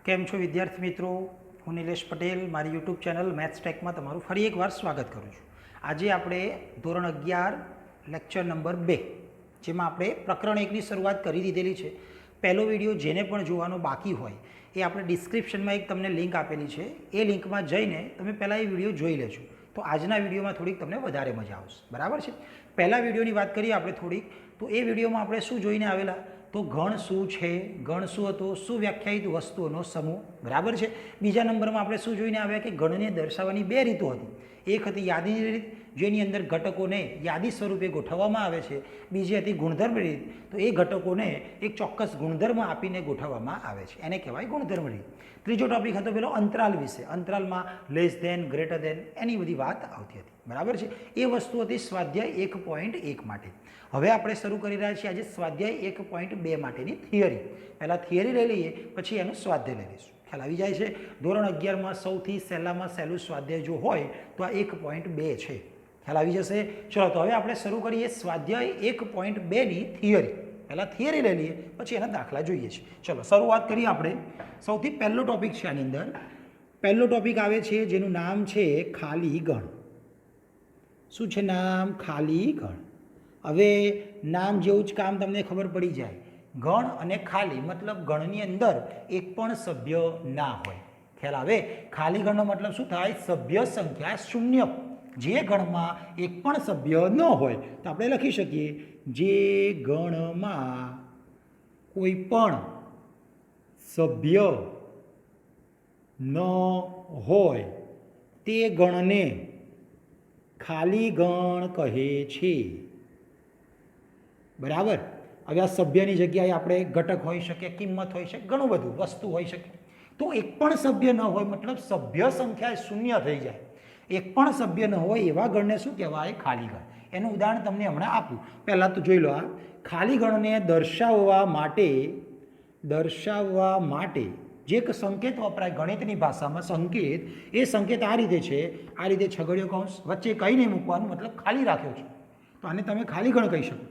કેમ છો વિદ્યાર્થી મિત્રો? હું નિલેશ પટેલ મારી યુટ્યુબ ચેનલ મેથ્સ ટેકમાં તમારું ફરી એકવાર સ્વાગત કરું છું. આજે આપણે ધોરણ 11 લેક્ચર નંબર 2 જેમાં આપણે પ્રકરણ 1ની શરૂઆત કરી દીધેલી છે. પહેલો વિડીયો જેને પણ જોવાનો બાકી હોય એ આપણે ડિસ્ક્રિપ્શનમાં એક તમને લિંક આપેલી છે, એ લિંકમાં જઈને તમે પહેલાં એ વિડીયો જોઈ લેજો. તો આજના વિડીયોમાં થોડીક તમને વધારે મજા આવશે. બરાબર છે. પહેલા વિડીયોની વાત કરીએ આપણે થોડીક, તો એ વિડીયોમાં આપણે શું જોઈને આવેલા? તો ગણ શું છે, ગણ શું હતો, શું વ્યાખ્યાયિત વસ્તુઓનો સમૂહ. બરાબર છે. બીજા નંબરમાં આપણે શું જોઈને આવ્યા કે ગણને દર્શાવવાની બે રીતો હતી. એક હતી યાદીની રીત, જેની અંદર ઘટકોને યાદી સ્વરૂપે ગોઠવવામાં આવે છે. બીજી હતી ગુણધર્મ રીત, તો એ ઘટકોને એક ચોક્કસ ગુણધર્મ આપીને ગોઠવવામાં આવે છે, એને કહેવાય ગુણધર્મ રીત. ત્રીજો ટોપિક હતો પેલો અંતરાલ વિશે. અંતરાલમાં લેસ ધેન, ગ્રેટર ધેન એની બધી વાત આવતી હતી. બરાબર છે. એ વસ્તુ હતી સ્વાધ્યાય 1.1 માટે. હવે આપણે શરૂ કરી રહ્યા છીએ આજે સ્વાધ્યાય 1.2 માટેની થિયરી. પહેલાં થિયરી લઈ લઈએ, પછી એનું સ્વાધ્યાય લઈ લઈશું. ખ્યાલ આવી જાય છે? ધોરણ 11માં સૌથી સહેલું સ્વાધ્યાય જો હોય તો આ 1.2 છે. ખ્યાલ આવી જશે? ચલો, તો હવે આપણે શરૂ કરીએ સ્વાધ્યાય 1.2ની થિયરી. પહેલાં થિયરી લઈ લઈએ, પછી એના દાખલા જોઈએ છે. ચલો શરૂઆત કરીએ આપણે. સૌથી પહેલો ટોપિક છે આની અંદર. પહેલો ટોપિક આવે છે જેનું નામ છે ખાલી ગણ. શું છે નામ? ખાલી ગણ. હવે નામ જેવું જ કામ તમને ખબર પડી જાય. ગણ અને ખાલી મતલબ ગણની અંદર એક પણ સભ્ય ના હોય. ખ્યાલ આવે? ખાલી ગણનો મતલબ શું થાય? સભ્ય સંખ્યા શૂન્ય. જે ગણમાં એક પણ સભ્ય ન હોય તો આપણે લખી શકીએ જે ગણમાં કોઈ પણ સભ્ય ન હોય તે ગણને ખાલી ગણ કહે છે. બરાબર. હવે આ સભ્યની જગ્યાએ આપણે ઘટક હોઈ શકે, કિંમત હોઈ શકે, ઘણું બધું વસ્તુ હોઈ શકે. તો એક પણ સભ્ય ન હોય મતલબ સભ્ય સંખ્યા શૂન્ય થઈ જાય. એક પણ સભ્ય ન હોય એવા ગણને શું કહેવાય? ખાલી ગણ. એનું ઉદાહરણ તમને હમણાં આપું. પહેલાં તો જોઈ લો. આ ખાલી ગણને દર્શાવવા માટે જે એક સંકેત વપરાય ગણિતની ભાષામાં, સંકેત, એ સંકેત આ રીતે છે. આ રીતે છગડીયો કૌંસ, વચ્ચે કંઈ નહીં મૂકવાનું, મતલબ ખાલી રાખ્યો છે. તો આને તમે ખાલી ગણ કહી શકો.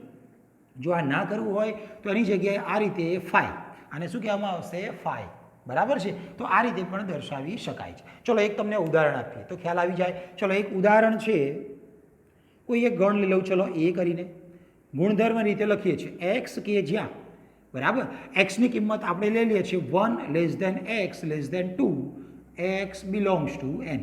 જો આ ના કરવું હોય તો એની જગ્યાએ આ રીતે ફાઈ, આને શું કહેવામાં આવશે? ફાઈ. બરાબર છે. તો આ રીતે પણ દર્શાવી શકાય છે. ચલો એક તમને ઉદાહરણ આપીએ તો ખ્યાલ આવી જાય. ચલો એક ઉદાહરણ છે. કોઈ એક ગણ લઈ લઉં. ચલો એ કરીને ગુણધર્મ રીતે લખીએ છીએ એક્સ કે જ્યાં, બરાબર, એક્સની કિંમત આપણે લઈ લઈએ છીએ 1 less than x less than 2, x belongs to N.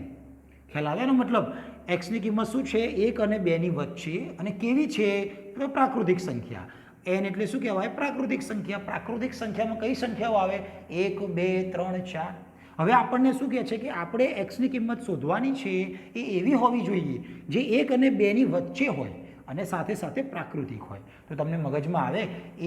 ખ્યાલ આવે ને? મતલબ એક્સની કિંમત શું છે? 1 અને 2ની વચ્ચે. અને કેવી છે? તો પ્રાકૃતિક સંખ્યા. એન એટલે શું કહેવાય? પ્રાકૃતિક સંખ્યા. પ્રાકૃતિક સંખ્યામાં કઈ સંખ્યાઓ આવે? 1 2 3 4. હવે આપણને શું કહે છે કે આપણે એક્સની કિંમત શોધવાની છે એ એવી હોવી જોઈએ જે 1 અને 2ની વચ્ચે હોય અને સાથે સાથે પ્રાકૃતિક હોય. તો તમને મગજમાં આવે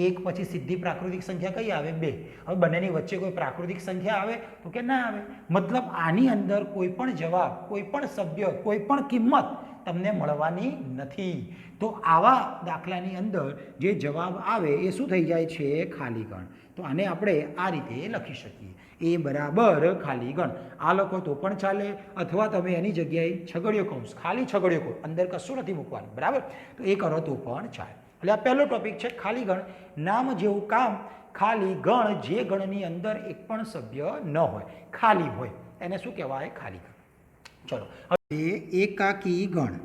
1 પછી સીધી પ્રાકૃતિક સંખ્યા કઈ આવે? 2. હવે બંનેની વચ્ચે કોઈ પ્રાકૃતિક સંખ્યા આવે તો કે ના આવે. મતલબ આની અંદર કોઈ પણ જવાબ, કોઈ પણ સભ્ય, કોઈ પણ કિંમત તમને મળવાની નથી. તો આવા દાખલાની અંદર જે જવાબ આવે એ શું થઈ જાય છે? ખાલી ગણ. તો આને આપણે આ રીતે લખી શકીએ, એ બરાબર ખાલી ગણ. આ લખો તો પણ ચાલે, અથવા તમે એની જગ્યાએ છગડીયો કૌંસ, ખાલી છગડીયો કૌંસ, અંદર કશું નથી મૂકવાનું. બરાબર. તો એ કરો તો પણ ચાલે. એટલે આ પહેલો ટોપિક છે ખાલી ગણ. નામ જેવું કામ. ખાલી ગણ જે ગણની અંદર એક પણ સભ્ય ન હોય, ખાલી હોય, એને શું કહેવાય? ખાલી ગણ. ચલો હવે એકાકી ગણ.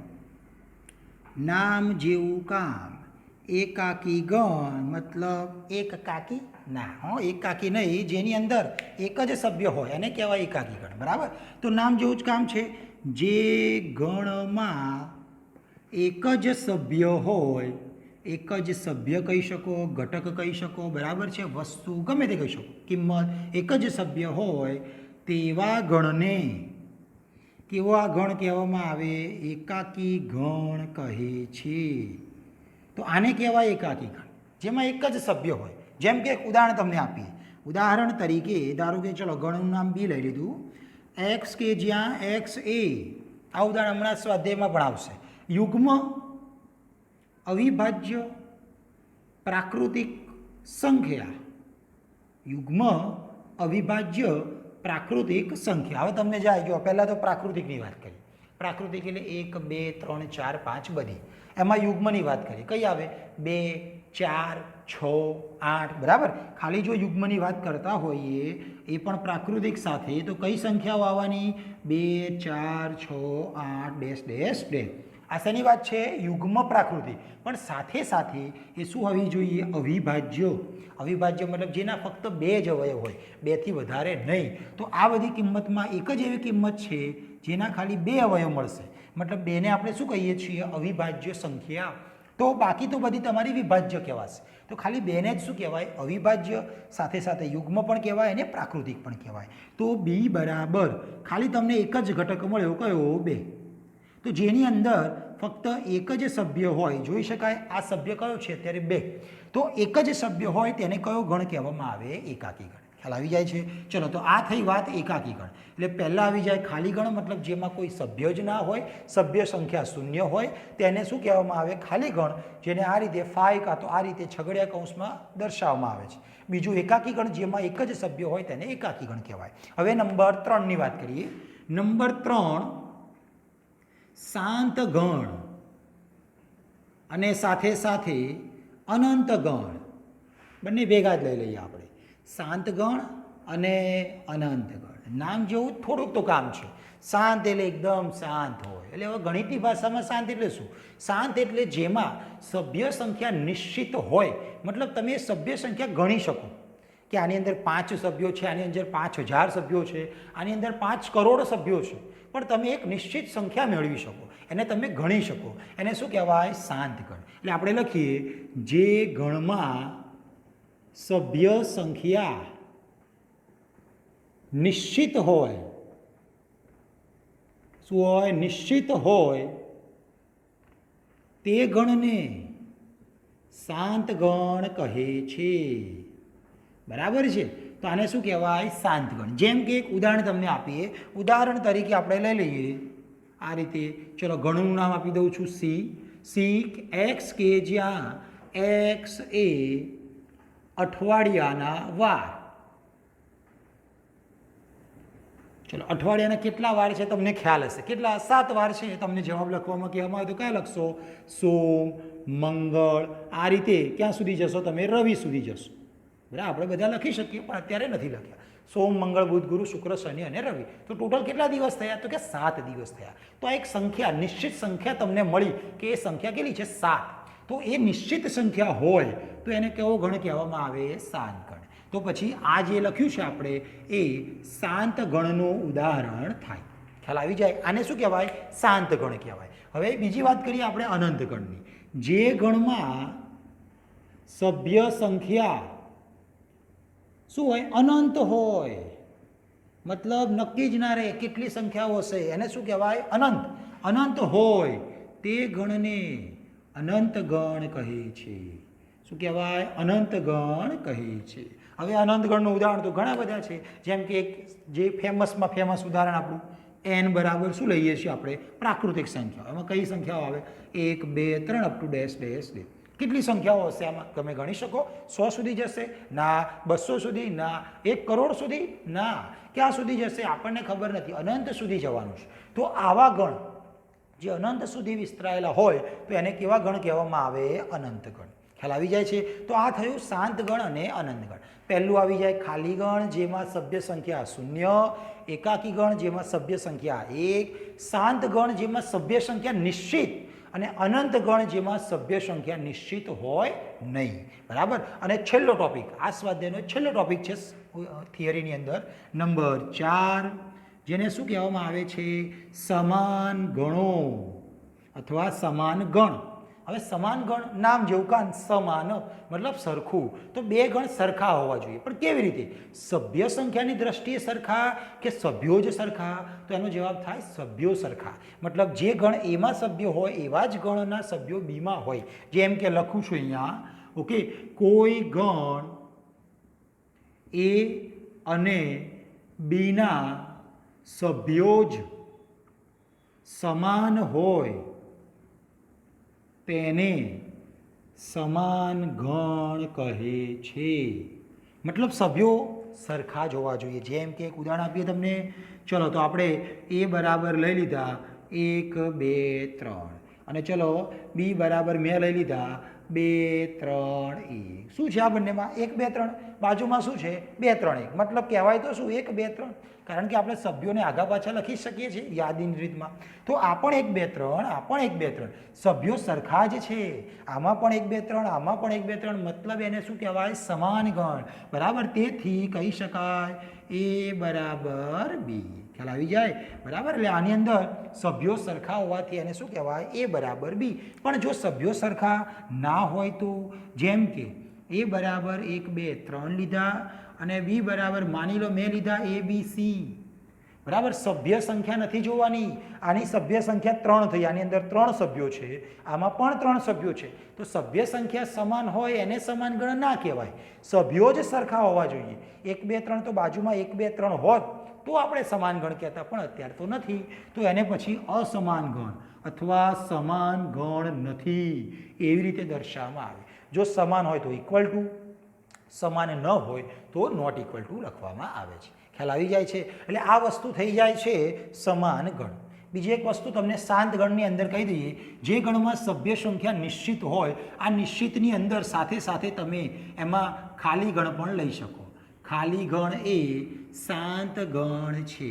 નામ જેવું કામ. એકાકી ગણ મતલબ એક કાકી ના, એકાકી નહીં, જેની અંદર એક જ સભ્ય હોય એને કહેવાય એકાકી ગણ. બરાબર. તો નામ જેવું જ કામ છે. જે ગણમાં એક જ સભ્ય હોય, એક જ સભ્ય કહી શકો, ઘટક કહી શકો, બરાબર છે, વસ્તુ ગમે તે કહી શકો, કિંમત, એક જ સભ્ય હોય તેવા ગણને કેવો આ ગણ કહેવામાં આવે? એકાકી ગણ કહે છે. તો આને કહેવાય એકાકી ગણ, જેમાં એક જ સભ્ય હોય. જેમ કે ઉદાહરણ તમને આપીએ. ઉદાહરણ તરીકે ધારો કે ચલો ગણનું નામ બી લઈ લીધું. એક્સ કે જ્યાં એક્સ એ. આ ઉદાહરણ હમણાં સ્વાધ્યાયમાં પણ આવશે. યુગ્મ અવિભાજ્ય પ્રાકૃતિક સંખ્યા. યુગ્મ અવિભાજ્ય પ્રાકૃતિક સંખ્યા. હવે તમને જાય જો પહેલાં તો પ્રાકૃતિકની વાત કરી. પ્રાકૃતિક એટલે 1 2 3 4 5 બધી. એમાં યુગ્મની વાત કરીએ. કઈ આવે? 2 4, 6, 8 બરાબર. ખાલી જો યુગ્મની વાત કરતા હોઈએ એ પણ પ્રાકૃતિક સાથે તો કઈ સંખ્યાઓ આવવાની? 2, 4, 6, 8 ડેશ ડેશ ડેશ. આ શેની વાત છે? યુગ્મ પ્રાકૃતિક. પણ સાથે સાથે એ શું હોવી જોઈએ? અવિભાજ્ય. અવિભાજ્ય મતલબ જેના ફક્ત 2 જ અવયવ હોય, 2થી વધારે નહીં. તો આ બધી કિંમતમાં એક જ એવી કિંમત છે જેના ખાલી 2 અવયવ મળશે. મતલબ 2ને આપણે શું કહીએ છીએ? અવિભાજ્ય સંખ્યા. તો બાકી તો બધી તમારી વિભાજ્ય કહેવાશે. તો ખાલી 2ને જ શું કહેવાય? અવિભાજ્ય. સાથે સાથે યુગ્મ પણ કહેવાય અને પ્રાકૃતિક પણ કહેવાય. તો બી બરાબર ખાલી તમને એક જ ઘટક મળ્યો, કયો? 2. તો જેની અંદર ફક્ત એક જ સભ્ય હોય, જોઈ શકાય આ સભ્ય કયો છે અત્યારે? 2. તો એક જ સભ્ય હોય તેને કયો ગણ કહેવામાં આવે? એકાકી ગણ. ખ્યાલ આવી જાય છે? ચલો, તો આ થઈ વાત એકાકી ગણ. એટલે પહેલાં આવી જાય ખાલી ગણ, મતલબ જેમાં કોઈ સભ્ય જ ના હોય, સભ્ય સંખ્યા શૂન્ય હોય, તેને શું કહેવામાં આવે? ખાલી ગણ. જેને આ રીતે ફાઈ કાં તો આ રીતે છગડિયા કૌંસમાં દર્શાવવામાં આવે છે. બીજું એકાકી ગણ, જેમાં એક જ સભ્ય હોય તેને એકાકી ગણ કહેવાય. હવે નંબર 3ની વાત કરીએ. નંબર 3 શાંત ગણ અને સાથે સાથે અનંત ગણ બંને ભેગા જ લઈ લઈએ આપણે. શાંત ગણ અને અનંત ગણ. નામ જેવું થોડુંક તો કામ છે. શાંત એટલે એકદમ શાંત હોય. એટલે હવે ગણિતની ભાષામાં શાંત એટલે શું? શાંત એટલે જેમાં સભ્ય સંખ્યા નિશ્ચિત હોય. મતલબ તમે સભ્ય સંખ્યા ગણી શકો કે આની અંદર 5 સભ્યો છે, આની અંદર 5000 સભ્યો છે, આની અંદર 5 કરોડ સભ્યો છે, પણ તમે એક નિશ્ચિત સંખ્યા મેળવી શકો, એને તમે ગણી શકો. એને શું કહેવાય? શાંત ગણ. એટલે આપણે લખીએ જે ગણમાં સભ્ય સંખ્યા નિશ્ચિત હોય. શું હોય? નિશ્ચિત હોય તે ગણને શાંત ગણ કહે છે. બરાબર છે? તો આને શું કહેવાય? શાંત ગણ. જેમ કે એક ઉદાહરણ તમને આપીએ. ઉદાહરણ તરીકે આપણે લઈ લઈએ આ રીતે. ચલો, ગણનું નામ આપી દઉં છું સી એક્સ, કે જ્યાં એક્સ એ અઠવાડિયાના વાર. ચલો, અઠવાડિયાના કેટલા વાર છે તમને ખ્યાલ હશે. કેટલા? 7 વાર છે. તમને જવાબ લખવામાં કહેવામાં આવે તો કયા લખશો? સોમ, મંગળ. આ રીતે ક્યાં સુધી જશો તમે? રવિ સુધી જશો. બરાબર? આપણે બધા લખી શકીએ પણ અત્યારે નથી લખ્યા. સોમ, મંગળ, બુધ, ગુરુ, શુક્ર, શનિ અને રવિ. તો ટોટલ કેટલા દિવસ થયા? તો કે 7 દિવસ થયા. તો આ એક સંખ્યા, નિશ્ચિત સંખ્યા તમને મળી કે એ સંખ્યા કેટલી છે? 7. તો એ નિશ્ચિત સંખ્યા હોય તો એને કેવો ગણ કહેવામાં આવે? શાંત ગણ. તો પછી આ જે લખ્યું છે આપણે એ શાંત ગણનું ઉદાહરણ થાય. ખ્યાલ આવી જાય? આને શું કહેવાય? શાંત ગણ કહેવાય. હવે બીજી વાત કરીએ આપણે અનંત ગણની. જે ગણમાં સભ્ય સંખ્યા શું હોય? અનંત હોય. મતલબ નક્કી જ ના રહે કેટલી સંખ્યાઓ હશે, એને શું કહેવાય? અનંત. અનંત હોય તે ગણને અનંત ગણ કહે છે. શું કહેવાય? અનંત ગણ કહે છે. હવે અનંત ગણનું ઉદાહરણ તો ઘણા બધા છે. જેમ કે એક જે ફેમસમાં ફેમસ ઉદાહરણ આપણું n બરાબર શું લઈએ છીએ આપણે? પ્રાકૃતિક સંખ્યાઓ. એમાં કઈ સંખ્યાઓ આવે? 1, 2, 3 up to dash dash dash. કેટલી સંખ્યાઓ હશે આમાં? તમે ગણી શકો? 100 સુધી જશે? ના. 200 સુધી? ના. 1 કરોડ સુધી? ના. ક્યાં સુધી જશે? આપણને ખબર નથી. અનંત સુધી જવાનું છે. તો આવા ગણ જે અનંત સુધી વિસ્તરાયેલા હોય તો એને કેવા ગણ કહેવામાં આવે? અનંત ગણ. ખ્યાલ આવી જાય છે? તો આ થયું શાંત ગણ અને અનંત ગણ. પહેલું આવી જાય ખાલી ગણ, જેમાં સભ્ય સંખ્યા 0. એકાકી ગણ, જેમાં સભ્ય સંખ્યા 1. શાંત ગણ, જેમાં સભ્ય સંખ્યા નિશ્ચિત. અને અનંત ગણ, જેમાં સભ્ય સંખ્યા નિશ્ચિત હોય નહીં. બરાબર? અને છેલ્લો ટોપિક, આ સ્વાધ્યાયનો છેલ્લો ટોપિક છે થિયરીની અંદર, નંબર 4, જેને શું કહેવામાં આવે છે? સમાન ગણો અથવા સમાન ગણ. હવે સમાન ગણ નામ જેવું કાન, સમાન મતલબ સરખું. તો 2 ગણ સરખા હોવા જોઈએ. પણ કેવી રીતે? સભ્ય સંખ્યાની દ્રષ્ટિએ સરખા કે સભ્યો જ સરખા? તો એનો જવાબ થાય સભ્યો સરખા. મતલબ જે ગણ એમાં સભ્ય હોય એવા જ ગણના સભ્યો બીમાં હોય. જેમ કે લખું છું અહીંયા, ઓકે, કોઈ ગણ એ અને બીના સભ્યો જ સમાન હોય તેને સમાન ગણ કહે છે. મતલબ સભ્યો સરખા જ હોવા જોઈએ. જેમ કે એક ઉદાહરણ આપીએ તમને. ચલો, તો આપણે એ બરાબર લઈ લીધા 1, 2, 3 અને ચલો બી બરાબર મેં લઈ લીધા 2 3 1 શું છે આ બંનેમાં 1 2 3 બાજુમાં શું છે 2 3 1 મતલબ કહેવાય તો શું 1 2 3 કારણ કે આપણે સભ્યોને આગા પાછા લખી શકીએ છીએ યાદીની રીતમાં તો આ પણ 1 2 3 આ પણ 1 2 3 સભ્યો સરખા જ છે આમાં પણ 1 2 3 આમાં પણ 1 2 3 મતલબ એને શું કહેવાય સમાન ગણ બરાબર તેથી કહી શકાય A બરાબર B ખ્યાલ આવી જાય બરાબર એટલે આની અંદર સભ્યો સરખા હોવાથી એને શું કહેવાય A બરાબર B પણ જો સભ્યો સરખા ના હોય તો જેમ કે A બરાબર 1 2 3 લીધા અને B બરાબર માની લો મેં લીધા ABC બરાબર સભ્ય સંખ્યા નથી જોવાની આની સભ્ય સંખ્યા 3 થઈ આની અંદર 3 સભ્યો છે આમાં પણ 3 સભ્યો છે તો સભ્ય સંખ્યા સમાન હોય એને સમાન ગણ ના કહેવાય સભ્યો જ સરખા હોવા જોઈએ 1 2 3 તો બાજુમાં 1 2 3 હોત તો આપણે સમાન ગણ કહેતા પણ અત્યારે તો નથી તો એને પછી અસમાન ગણ અથવા સમાન ગણ નથી એવી રીતે દર્શાવવામાં આવે જો સમાન હોય તો ઇક્વલ ટુ સમાન ન હોય તો નોટ ઇક્વલ ટુ લખવામાં આવે છે ખ્યાલ આવી જાય છે એટલે આ વસ્તુ થઈ જાય છે સમાન ગણ બીજી એક વસ્તુ તમને શાંત ગણની અંદર કહી દઈએ જે ગણમાં સભ્ય સંખ્યા નિશ્ચિત હોય આ નિશ્ચિતની અંદર સાથે સાથે તમે એમાં ખાલી ગણ પણ લઈ શકો ખાલી ગણ એ શાંત ગણ છે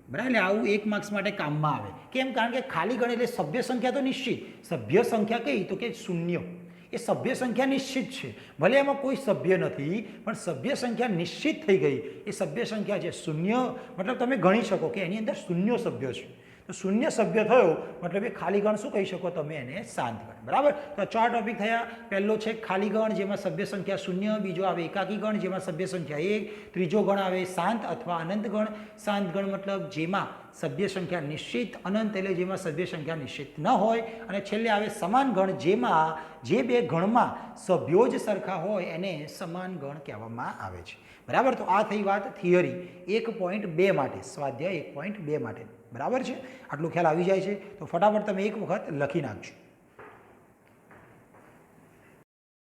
બરાબર એટલે આવું 1 માર્ક્સ માટે કામમાં આવે કેમ કારણ કે ખાલી ગણ એટલે સભ્ય સંખ્યા તો નિશ્ચિત સભ્ય સંખ્યા કઈ તો કે 0 એ સભ્ય સંખ્યા નિશ્ચિત છે ભલે એમાં કોઈ સભ્ય નથી પણ સભ્ય સંખ્યા નિશ્ચિત થઈ ગઈ એ સભ્ય સંખ્યા છે 0 મતલબ તમે ગણી શકો કે એની અંદર 0 સભ્ય છે તો 0 સભ્ય થયો મતલબ એ ખાલી ગણ શું કહી શકો તમે એને શાંત ગણ બરાબર તો 4 ટોપિક થયા પહેલો છે ખાલી ગણ જેમાં સભ્ય સંખ્યા 0 બીજો આવે એકાકી ગણ જેમાં સભ્ય સંખ્યા 1 ત્રીજો ગણ આવે શાંત અથવા અનંત ગણ શાંત ગણ મતલબ જેમાં સભ્ય સંખ્યા નિશ્ચિત અનંત એટલે જેમાં સભ્ય સંખ્યા નિશ્ચિત ન હોય અને છેલ્લે આવે સમાન ગણ જેમાં જે બે ગણમાં સભ્યો જ સરખા હોય એને સમાન ગણ કહેવામાં આવે છે બરાબર તો આ થઈ વાત થિયરી 1.2 માટે સ્વાધ્યાય 1.2 માટે બરાબર છે આટલું ખ્યાલ આવી જાય છે તો ફટાફટ તમે એક વખત લખી નાખજો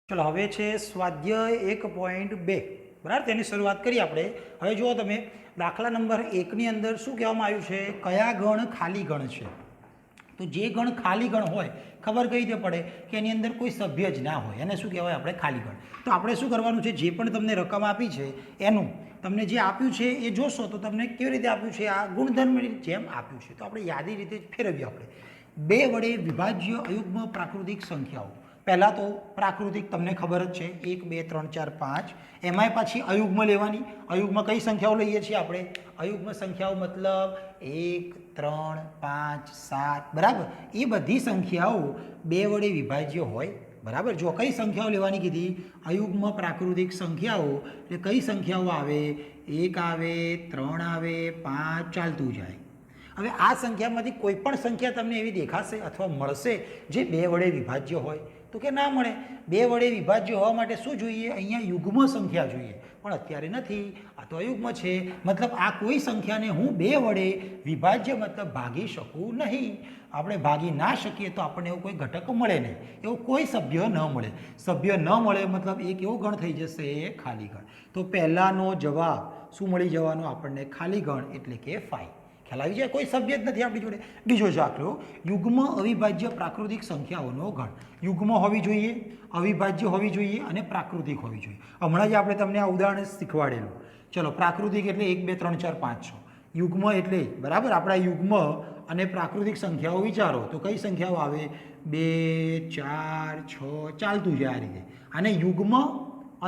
ચલો હવે છે સ્વાધ્યાય 1.2 બરાબર તેની શરૂઆત કરી આપણે હવે જુઓ તમે દાખલા નંબર 1ની અંદર શું કહેવામાં આવ્યું છે કયા ગણ ખાલી ગણ છે તો જે ગણ ખાલી ગણ હોય ખબર કઈ રીતે પડે કે એની અંદર કોઈ સભ્ય જ ના હોય એને શું કહેવાય આપણે ખાલી ગણ તો આપણે શું કરવાનું છે જે પણ તમને રકમ આપી છે એનું તમને જે આપ્યું છે એ જોશો તો તમને કેવી રીતે આપ્યું છે આ ગુણધર્મની જેમ આપ્યું છે તો આપણે યાદી રીતે ફેરવીએ આપણે 2 વડે વિભાજ્ય અયુગ્મ પ્રાકૃતિક સંખ્યાઓ પહેલાં તો પ્રાકૃતિક તમને ખબર જ છે 1 2 3 4 5 એમાંય પાછી અયુગ્મ લેવાની અયુગ્મ કઈ સંખ્યાઓ લઈએ છીએ આપણે અયુગ્મ સંખ્યાઓ મતલબ 1 3 5 7 બરાબર એ બધી સંખ્યાઓ 2 વડે વિભાજ્ય હોય બરાબર જો કઈ સંખ્યાઓ લેવાની કીધી અયુગ્મ પ્રાકૃતિક સંખ્યાઓ એટલે કઈ સંખ્યાઓ આવે 1 આવે 3 આવે 5 ચાલતું જાય હવે આ સંખ્યામાંથી કોઈ પણ સંખ્યા તમને એવી દેખાશે અથવા મળશે જે 2 વડે વિભાજ્ય હોય તો કે ના મળે 2 વડે વિભાજ્ય હોવા માટે શું જોઈએ અહીંયા યુગ્મ સંખ્યા જોઈએ પણ અત્યારે નથી આ તો અયુગ્મ છે મતલબ આ કોઈ સંખ્યાને હું 2 વડે વિભાજ્ય મતલબ ભાગી શકું નહીં આપણે ભાગી ના શકીએ તો આપણને એવું કોઈ ઘટક મળે નહીં એવું કોઈ સભ્ય ન મળે સભ્ય ન મળે મતલબ એક એવો ગણ થઈ જશે ખાલી ગણ તો પહેલાંનો જવાબ શું મળી જવાનો આપણને ખાલી ગણ એટલે કે 5 ખ્યાલ આવી જાય કોઈ સભ્ય જ નથી આપણી જોડે બીજો દાખલો યુગ્મ અવિભાજ્ય પ્રાકૃતિક સંખ્યાઓનો ગણ યુગ્મ હોવી જોઈએ અવિભાજ્ય હોવી જોઈએ અને પ્રાકૃતિક હોવી જોઈએ હમણાં જ આપણે તમને આ ઉદાહરણ શીખવાડેલું ચલો પ્રાકૃતિક એટલે 1 2 3 4 5 6 યુગ્મ એટલે બરાબર આપણા યુગ્મ અને પ્રાકૃતિક સંખ્યાઓ વિચારો તો કઈ સંખ્યાઓ આવે 2 4 6 ચાલતું જાય આ રીતે આને યુગ્મ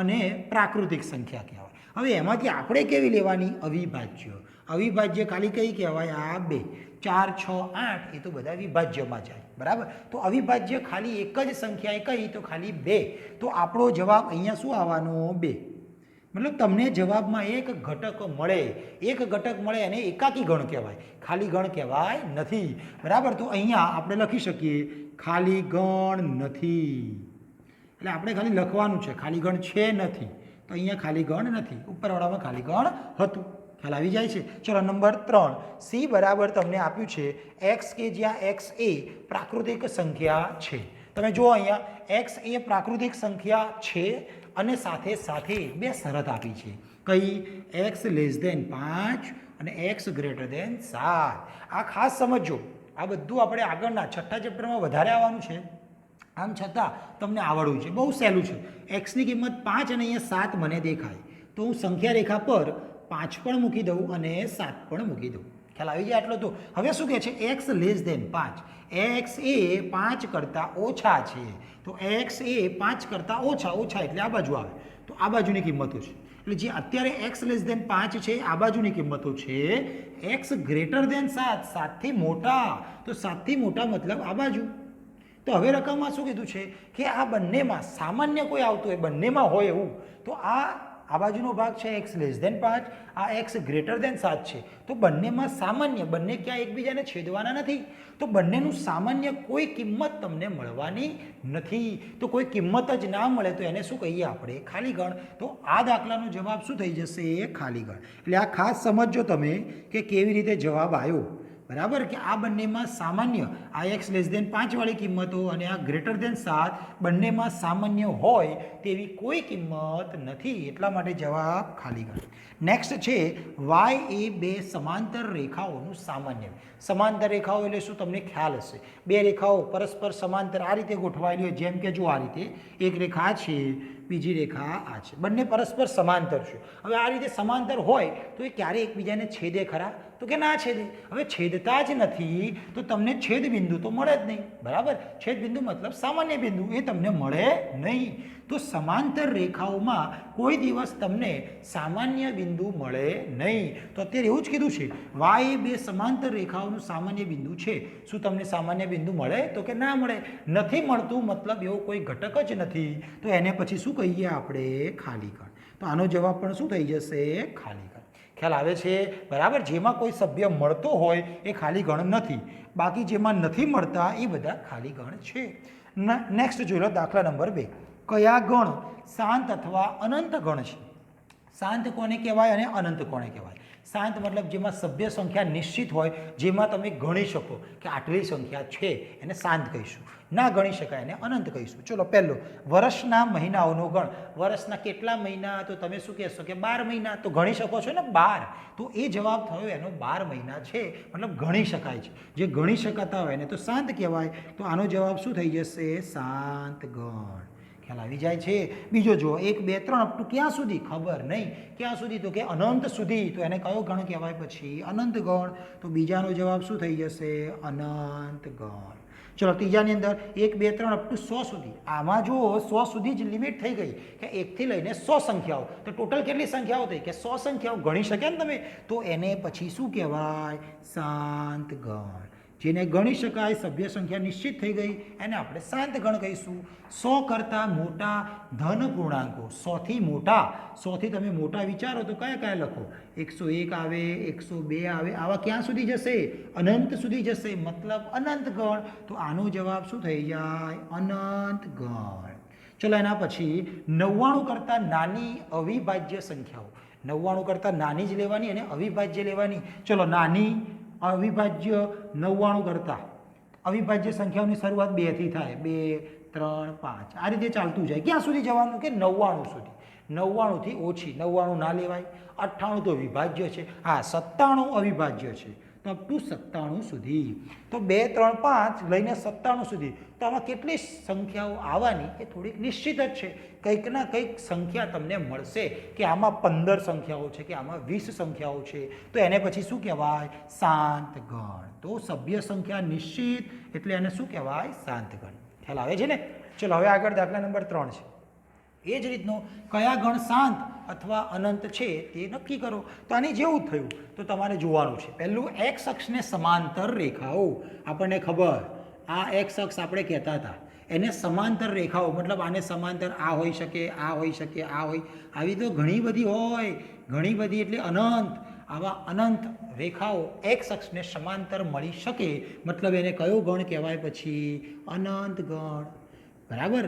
અને પ્રાકૃતિક સંખ્યા કહેવાય હવે એમાંથી આપણે કેવી લેવાની અવિભાજ્ય અવિભાજ્ય ખાલી કઈ કહેવાય આ 2 4 6 8 એ તો બધા વિભાજ્યમાં જાય બરાબર તો અવિભાજ્ય ખાલી એક જ સંખ્યા કઈ તો ખાલી 2 તો આપણો જવાબ અહીંયા શું આવવાનો 2 મતલબ તમને જવાબમાં એક ઘટક મળે એને એકાકી ગણ કહેવાય ખાલી ગણ કહેવાય નથી બરાબર તો અહીંયા આપણે લખી શકીએ ખાલી ગણ નથી એટલે આપણે ખાલી લખવાનું છે ખાલી ગણ છે નથી તો અહીંયા ખાલી ગણ નથી ઉપરવાળામાં ખાલી ગણ હતું ખ્યાલ આવી જાય છે ચલો નંબર 3 સી બરાબર તમને આપ્યું છે એક્સ કે જ્યાં એક્સ એ પ્રાકૃતિક સંખ્યા છે તમે જુઓ અહીંયા એક્સ એ પ્રાકૃતિક સંખ્યા છે અને સાથે સાથે બે શરત આપી છે કઈ એક્સ <5 અને એક્સ <7 આ ખાસ સમજો આ બધું આપણે આગળના છઠ્ઠા ચેપ્ટરમાં વધારે આવવાનું છે આમ છતાં તમને આવડવું છે, બહુ સહેલું છે. એક્સની કિંમત 5 અને અહીંયા 7 મને દેખાય, તો હું સંખ્યા રેખા પર 5 પણ મૂકી દઉં અને 7 પણ મૂકી દઉં. ખ્યાલ આવી જાય આટલો તો. હવે શું કહે છે? X less than 5. એક્સ એ 5 કરતાં ઓછા છે, તો એક્સ એ 5 કરતાં ઓછા એટલે આ બાજુ આવે, તો આ બાજુની કિંમતો છે. એટલે જે અત્યારે એક્સ લેસ ધેન 5 છે આ બાજુની કિંમતો છે. એક્સ ગ્રેટર ધેન 7, 7થી મોટા, તો 7થી મોટા મતલબ આ બાજુ. તો હવે રકમમાં શું કીધું છે કે આ બંનેમાં સામાન્ય કોઈ આવતું હોય, બંનેમાં હોય એવું, તો આ બાજુનો ભાગ છે એક્સ લેસ ધેન 5, આ એક્સ ગ્રેટર ધેન 7 છે, તો બંનેમાં સામાન્ય, બંને ક્યાં એકબીજાને છેદવાના નથી, તો બંનેનું સામાન્ય કોઈ કિંમત તમને મળવાની નથી. તો કોઈ કિંમત જ ના મળે તો એને શું કહીએ આપણે? ખાલી ગણ. તો આ દાખલાનો જવાબ શું થઈ જશે? ખાલી ગણ. એટલે આ ખાસ સમજજો તમે કે કેવી રીતે જવાબ આવ્યો. બરાબર, કે આ બંનેમાં સામાન્ય, આ એક્સ લેસ ધેન 5 વાળી કિંમતો અને આ ગ્રેટર ધેન 7 બંનેમાં સામાન્ય હોય તેવી કોઈ કિંમત નથી, એટલા માટે જવાબ ખાલી ગણ. નેક્સ્ટ છે વાય એ બે સમાંતર રેખાઓનું સામાન્ય. સમાંતર રેખાઓ એટલે શું તમને ખ્યાલ હશે? બે રેખાઓ પરસ્પર સમાંતર આ રીતે ગોઠવાયેલી હોય, જેમ કે જો આ રીતે એક રેખા છે, બીજી રેખા આ છે, બંને પરસ્પર સમાંતર છે. હવે આ રીતે સમાંતર હોય તો એ ક્યારે એકબીજાને છેદે ખરા? તો કે ના છેદે. હવે છેદતા જ નથી તો તમને છેદ બિંદુ તો મળે જ નહીં. બરાબર, છેદ બિંદુ મતલબ સામાન્ય બિંદુ, એ તમને મળે નહીં. તો સમાંતર રેખાઓમાં કોઈ દિવસ તમને સામાન્ય બિંદુ મળે નહીં. તો અત્યારે એવું જ કીધું છે, વાય એ બે સમાંતર રેખાઓનું સામાન્ય બિંદુ છે. શું તમને સામાન્ય બિંદુ મળે? તો કે ના મળે. નથી મળતું મતલબ એવો કોઈ ઘટક જ નથી, તો એને પછી શું કહીએ આપણે? ખાલી ગણ. તો આનો જવાબ પણ શું થઈ જશે? ખાલી ગણ. ખ્યાલ આવે છે? બરાબર, જેમાં કોઈ સભ્ય મળતો હોય એ ખાલી ગણ નથી, બાકી જેમાં નથી મળતા એ બધા ખાલી ગણ છે. નેક્સ્ટ જોઈ લો દાખલા નંબર 2. કયા ગણ શાંત અથવા અનંત ગણ છે? શાંત કોને કહેવાય અને અનંત કોને કહેવાય? શાંત મતલબ જેમાં સભ્ય સંખ્યા નિશ્ચિત હોય, જેમાં તમે ગણી શકો કે આટલી સંખ્યા છે, એને શાંત કહીશું. ના ગણી શકાય એને અનંત કહીશું. ચલો પહેલો, વર્ષના મહિનાઓનો ગણ. વર્ષના કેટલા મહિના? તો તમે શું કહેશો કે 12 મહિના. તો ગણી શકો છો ને 12, તો એ જવાબ થયો એનો 12 મહિના છે, મતલબ ગણી શકાય છે. જે ગણી શકાતા હોય એને તો શાંત કહેવાય. તો આનો જવાબ શું થઈ જશે? શાંત ગણ. ખ્યાલ આવી જાય છે? બીજો જુઓ, 1 2 3 અપ ટુ ક્યાં સુધી? ખબર નહીં. ક્યાં સુધી? તો કે અનંત સુધી. તો એને કયો ગણ કહેવાય પછી? અનંત ગણ. તો બીજાનો જવાબ શું થઈ જશે? અનંત ગણ. ચલો ત્રીજાની અંદર 1 2 3 અપ ટુ 100 સુધી. આમાં જો 100 સુધી જ લિમિટ થઈ ગઈ કે 1 થી લઈને 100 સંખ્યાઓ. તો ટોટલ કેટલી સંખ્યાઓ થઈ? કે 100 સંખ્યાઓ ગણી શકે ને તમે. તો એને પછી શું કહેવાય? શાંત ગણ. જેને ગણી શકાય, સભ્ય સંખ્યા નિશ્ચિત થઈ ગઈ, એને આપણે શાંત ગણ કહીશું. 100 કરતાં મોટા ધન પૂર્ણાંકો, 100થી મોટા, 100થી તમે મોટા વિચારો તો કયા કયા લખો? 101 આવે, 102 આવે, આવા ક્યાં સુધી જશે? અનંત સુધી જશે, મતલબ અનંત ગણ. તો આનો જવાબ શું થઈ જાય? અનંત ગણ. ચલો એના પછી 99 કરતાં નાની અવિભાજ્ય સંખ્યાઓ. 99 કરતાં નાની જ લેવાની અને અવિભાજ્ય લેવાની. ચલો નાની અવિભાજ્ય 99 કરતાં અવિભાજ્ય સંખ્યાઓની શરૂઆત 2 થી થાય. 2 3 5 આ રીતે ચાલતું જાય. ક્યાં સુધી જવાનું? કે 99 સુધી. 99 થી ઓછી. 99 ના લેવાય. 98 તો વિભાજ્ય છે. હા, 97 અવિભાજ્ય છે, તો અપ ટુ 97 સુધી. તો 2 3 5 લઈને 97 સુધી. તો આમાં કેટલી સંખ્યાઓ આવવાની એ થોડીક નિશ્ચિત જ છે. કંઈક ના કંઈક સંખ્યા તમને મળશે કે આમાં 15 સંખ્યાઓ છે, કે આમાં 20 સંખ્યાઓ છે. તો એને પછી શું કહેવાય? શાંત ગણ. તો સભ્ય સંખ્યા નિશ્ચિત એટલે એને શું કહેવાય? શાંત ગણ. ખ્યાલ આવે છે ને? ચલો હવે આગળ દાખલા નંબર 3 છે. એ જ રીતનો કયા ગણ શાંત અથવા અનંત છે તે નક્કી કરો. તો આની જેવું થયું તો તમારે જોવાનું છે. પહેલું, એક્સ અક્ષને સમાંતર રેખાઓ. આપણને ખબર, આ એક્સ અક્ષ આપણે કહેતા હતા, એને સમાંતર રેખાઓ મતલબ આને સમાંતર આ હોઈ શકે, આ હોઈ શકે, આ હોય, આવી તો ઘણી બધી હોય. ઘણી બધી એટલે અનંત. આવા અનંત રેખાઓ એક્સ અક્ષને સમાંતર મળી શકે, મતલબ એને કયો ગણ કહેવાય પછી? અનંત ગણ. બરાબર,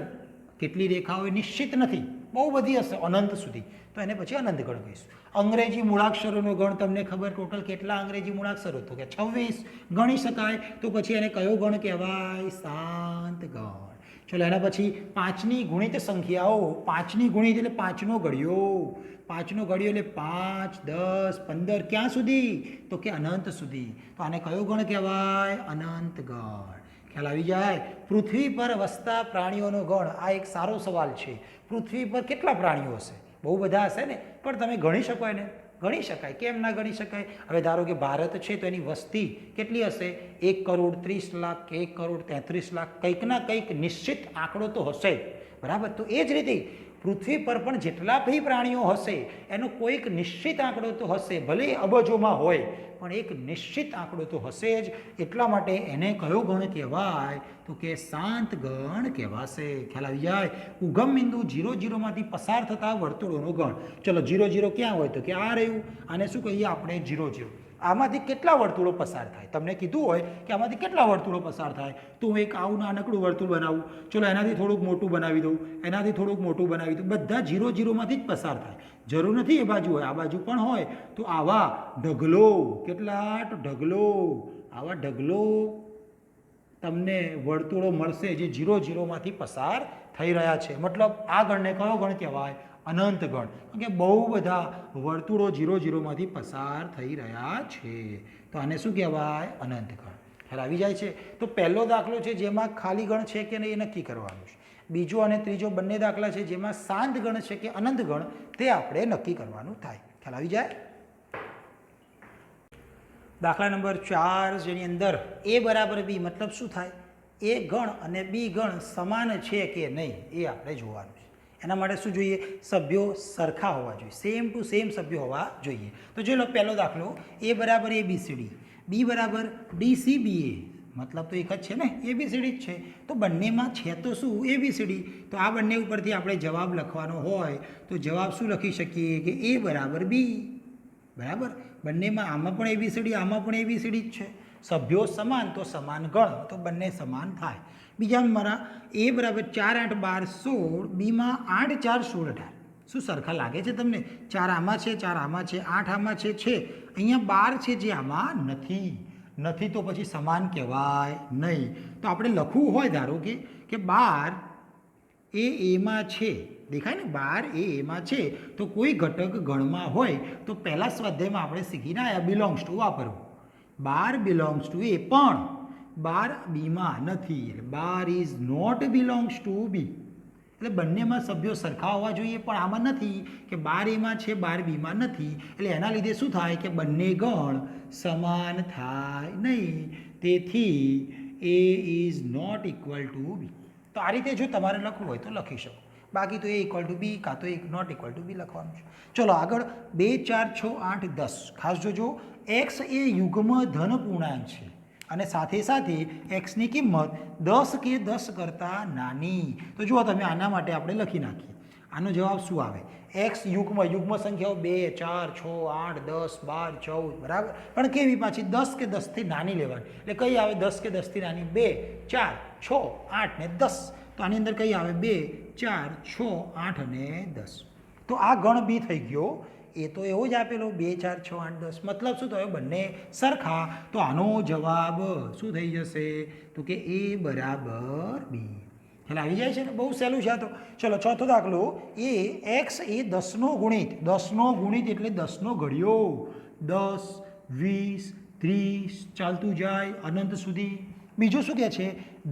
કેટલી રેખાઓ નિશ્ચિત નથી, બહુ બધી હશે અનંત સુધી, તો એને પછી અનંત ગણ કહીશું. અંગ્રેજી મૂળાક્ષરોનો ગણ તમને ખબર, ટોટલ કેટલા અંગ્રેજી મૂળાક્ષરો? તો કે 26 ગણી શકાય. તો પછી એને કયો ગણ કહેવાય? શાંત ગણ. ચલો એના પછી 5ની ગુણિત સંખ્યાઓ. 5ની ગુણિત એટલે 5નો ઘડિયો. 5નો ઘડિયો એટલે 5 10 15 ક્યાં સુધી? તો કે અનંત સુધી. તો આને કયો ગણ કહેવાય? અનંત ગણ. ખ્યાલ આવી જાય? પૃથ્વી પર વસતા પ્રાણીઓનો ગણ, આ એક સારો સવાલ છે. પૃથ્વી પર કેટલા પ્રાણીઓ હશે? બહુ બધા હશે ને, પણ તમે ગણી શકો એને? ગણી શકાય. કેમ ના ગણી શકાય? હવે ધારો કે ભારત છે તો એની વસ્તી કેટલી હશે? 1,30,00,000 કે 1,33,00,000, કંઈક ના કંઈક નિશ્ચિત આંકડો તો હશે જ. બરાબર? તો એ જ રીતે પૃથ્વી પર પણ જેટલા બી પ્રાણીઓ હશે એનો કોઈક નિશ્ચિત આંકડો તો હશે, ભલે અબજોમાં હોય પણ એક નિશ્ચિત આંકડો તો હશે જ. એટલા માટે એને કયો ગણ કહેવાય? તો કે શાંત ગણ કહેવાશે. ખ્યાલ આવી જાય? ઉગમ બિંદુ 0,0 માંથી પસાર થતા વર્તુળોનો ગણ. ચલો 0,0 ક્યાં હોય? તો કે આ રહ્યું. આને શું કહીએ આપણે? 0,0. આમાંથી કેટલા વર્તુળો પસાર થાય? તમને કીધું હોય કે આમાંથી કેટલા વર્તુળો પસાર થાય, તો હું એક આવું નાનકડું વર્તુળ બનાવું. ચલો એનાથી થોડુંક મોટું બનાવી દઉં, એનાથી થોડુંક મોટું બનાવી દઉં. બધા 0,0 માંથી જ પસાર થાય. જરૂર નથી એ બાજુ હોય, આ બાજુ પણ હોય. તો આવા ઢગલો, કેટલા ઢગલો, આવા ઢગલો તમને વર્તુળો મળશે જે 0,0 માંથી પસાર થઈ રહ્યા છે. મતલબ આ ગણને કયો ગણ કહેવાય? અનંત ગણ. કારણ કે બહુ બધા વર્તુળો 0,0 માંથી પસાર થઈ રહ્યા છે. તો આને શું કહેવાય? અનંત ગણ. ખ્યાલ આવી જાય છે? તો પહેલો દાખલો છે જેમાં ખાલી ગણ છે કે નહીં એ નક્કી કરવાનું છે. બીજો અને ત્રીજો બંને દાખલા છે જેમાં શાંત ગણ છે કે અનંત ગણ તે આપણે નક્કી કરવાનું થાય. ખ્યાલ આવી જાય? દાખલા નંબર 4 જેની અંદર a બરાબર b મતલબ શું થાય? a ગણ અને b ગણ સમાન છે કે નહીં એ આપણે જોવાનું છે. એના માટે શું જોઈએ? સભ્યો સરખા હોવા જોઈએ, સેમ ટુ સેમ સભ્યો હોવા જોઈએ. તો જોઈ લો પહેલો દાખલો, a બરાબર ABCD, b બરાબર DCBA, મતલબ તો એક જ છે ને, ABCD જ છે. તો બંનેમાં છે તો શું? ABCD. તો આ બંને ઉપરથી આપણે જવાબ લખવાનો હોય તો જવાબ શું લખી શકીએ? કે a બરાબર b. બરાબર? બંનેમાં આમાં પણ ABCD, આમાં પણ ABCD જ છે. સભ્યો સમાન તો સમાન ગણ, તો બંને સમાન થાય. બીજામાં મારા a બરાબર 4, 8, 12, 16, બીમાં 8, 4, 16, 18. શું સરખા લાગે છે તમને? 4 આમાં છે, 4 આમાં છે, 8 આમાં છે. અહીંયા 12 છે જે આમાં નથી તો પછી સમાન કહેવાય નહીં. તો આપણે લખવું હોય ધારો કે 12 એ એમાં છે, દેખાય ને? 12 એ એમાં છે તો કોઈ ઘટક ગણમાં હોય તો પહેલા સ્વાધ્યાયમાં આપણે શીખીને આવ્યા બિલોંગ્સ ટુ વાપરવું. 12 બિલોંગ્સ ટુ એ, પણ 12 બીમાં નથી, એટલે 12 ઇઝ નોટ બિલોંગ્સ ટુ બી. એટલે બંનેમાં સભ્યો સરખા હોવા જોઈએ પણ આમાં નથી, કે 12 એમાં છે, 12 બીમાં નથી. એટલે એના લીધે શું થાય? કે બંને ગણ સમાન થાય નહીં. તેથી a is not equal to B. તો આ રીતે જો તમારે લખવું હોય તો લખી શકો. બાકી તો a ઇક્વલ ટુ બી કાં તો a નોટ ઇક્વલ ટુ બી લખવાનું છે. ચલો આગળ 2, 4, 6, 8, 10. ખાસ જોજો, x એ યુગ્મ ધન પૂર્ણાંક છે અને સાથે સાથે એક્સની કિંમત 10 કે 10 કરતાં નાની. તો જુઓ તમે, આના માટે આપણે લખી નાખીએ. આનો જવાબ શું આવે? એક્સ યુગ્મ સંખ્યાઓ 2, 4, 6, 8, 10, 12, 14. બરાબર? પણ કેવી પાછી? 10 કે 10થી નાની લેવાની. એટલે કઈ આવે 10 કે 10થી નાની? 2, 4, 6, 8 ને 10. તો આની અંદર કઈ આવે? 2, 4, 6, 8 અને 10. તો આ ગણ બી થઈ ગયો. એ તો એવો જ આપેલો 2, 4, 6, 8, 10. મતલબ શું થયો? બંને સરખા. તો આનો જવાબ શું થઈ જશે? તો કે a બરાબર બી. એટલે આવી જાય છે ને? બહુ સહેલું છે આ તો. ચલો ચોથો દાખલો, x એ 10નો ગુણિત. 10નો ગુણિત એટલે 10નો ઘડિયો. 10, 20, 30 ચાલતું જાય અનંત સુધી. બીજું શું કહે છે?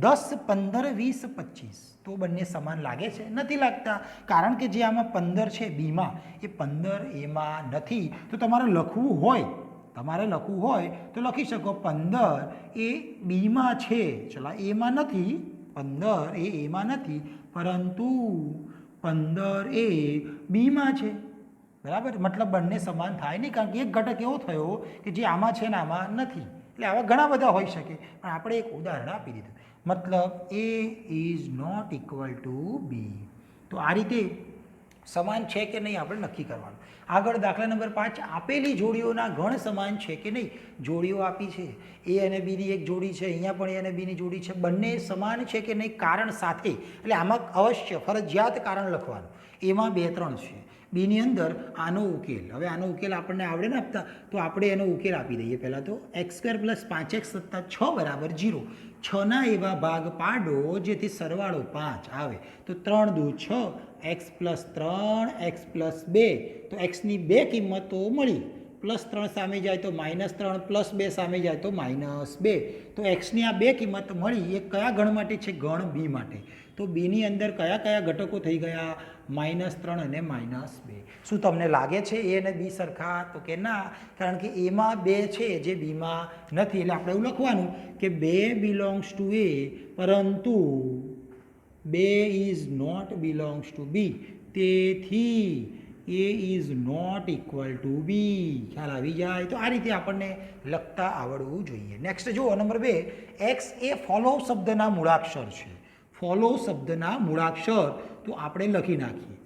10, 15, 20, 25. તો બંને સમાન લાગે છે? નથી લાગતા. કારણ કે જે આમાં 15 છે બીમાં, એ 15 એમાં નથી. તો તમારે લખવું હોય તો લખી શકો 15 એ બીમાં છે. ચલો એમાં નથી, 15 એ એમાં નથી, પરંતુ 15 એ બીમાં છે. બરાબર? મતલબ બંને સમાન થાય નહીં, કારણ કે એક ઘટક એવો થયો કે જે આમાં છે ને આમાં નથી. એટલે આવા ઘણા બધા હોઈ શકે, પણ આપણે એક ઉદાહરણ આપી દીધું. મતલબ a is not equal to B. તો આ રીતે સમાન છે કે નહીં આપણે નક્કી કરવાનું. આગળ દાખલા નંબર 5, આપેલી જોડીઓના ગણ સમાન છે કે નહીં. જોડીઓ આપી છે, a અને b ની એક જોડી છે, અહીંયા પણ a અને b ની જોડી છે. બંને સમાન છે કે નહીં કારણ સાથે. એટલે આમાં અવશ્ય ફરજિયાત કારણ લખવાનું. એમાં 2, 3 છે. બીની અંદર આનો ઉકેલ. હવે આનો ઉકેલ આપણને આવડે ને આપતા, તો આપણે એનો ઉકેલ આપી દઈએ. પહેલાં તો x² + 5x + 6 બરાબર 0. 6ના એવા ભાગ પાડો જેથી સરવાળો 5 આવે. તો 3, 2, 6, x + 3, x + 2. તો xની 2 કિંમતો મળી, +3 સામે જાય તો -3 +2 સામે જાય તો -2. તો એક્સની આ બે કિંમત મળી એ કયા ગણ માટે છે? ગણ બી માટે. તો બીની અંદર કયા કયા ઘટકો થઈ ગયા? -3 અને -2. શું તમને લાગે છે એ અને બી સરખા? તો કે ના, કારણ કે એમાં 2 છે જે બીમાં નથી. એટલે આપણે એવું લખવાનું કે 2 બિલોંગ્સ ટુ એ, પરંતુ 2 ઇઝ નોટ બિલોંગ્સ ટુ બી. તેથી એ ઇઝ નોટ ઇક્વલ ટુ બી. ખ્યાલ આવી જાય? તો આ રીતે આપણને લખતા આવડવું જોઈએ. નેક્સ્ટ જુઓ નંબર 2, એક્સ એ ફોલો શબ્દના મૂળાક્ષર છે. ફોલો શબ્દના મૂળાક્ષર તો આપણે લખી નાખીએ.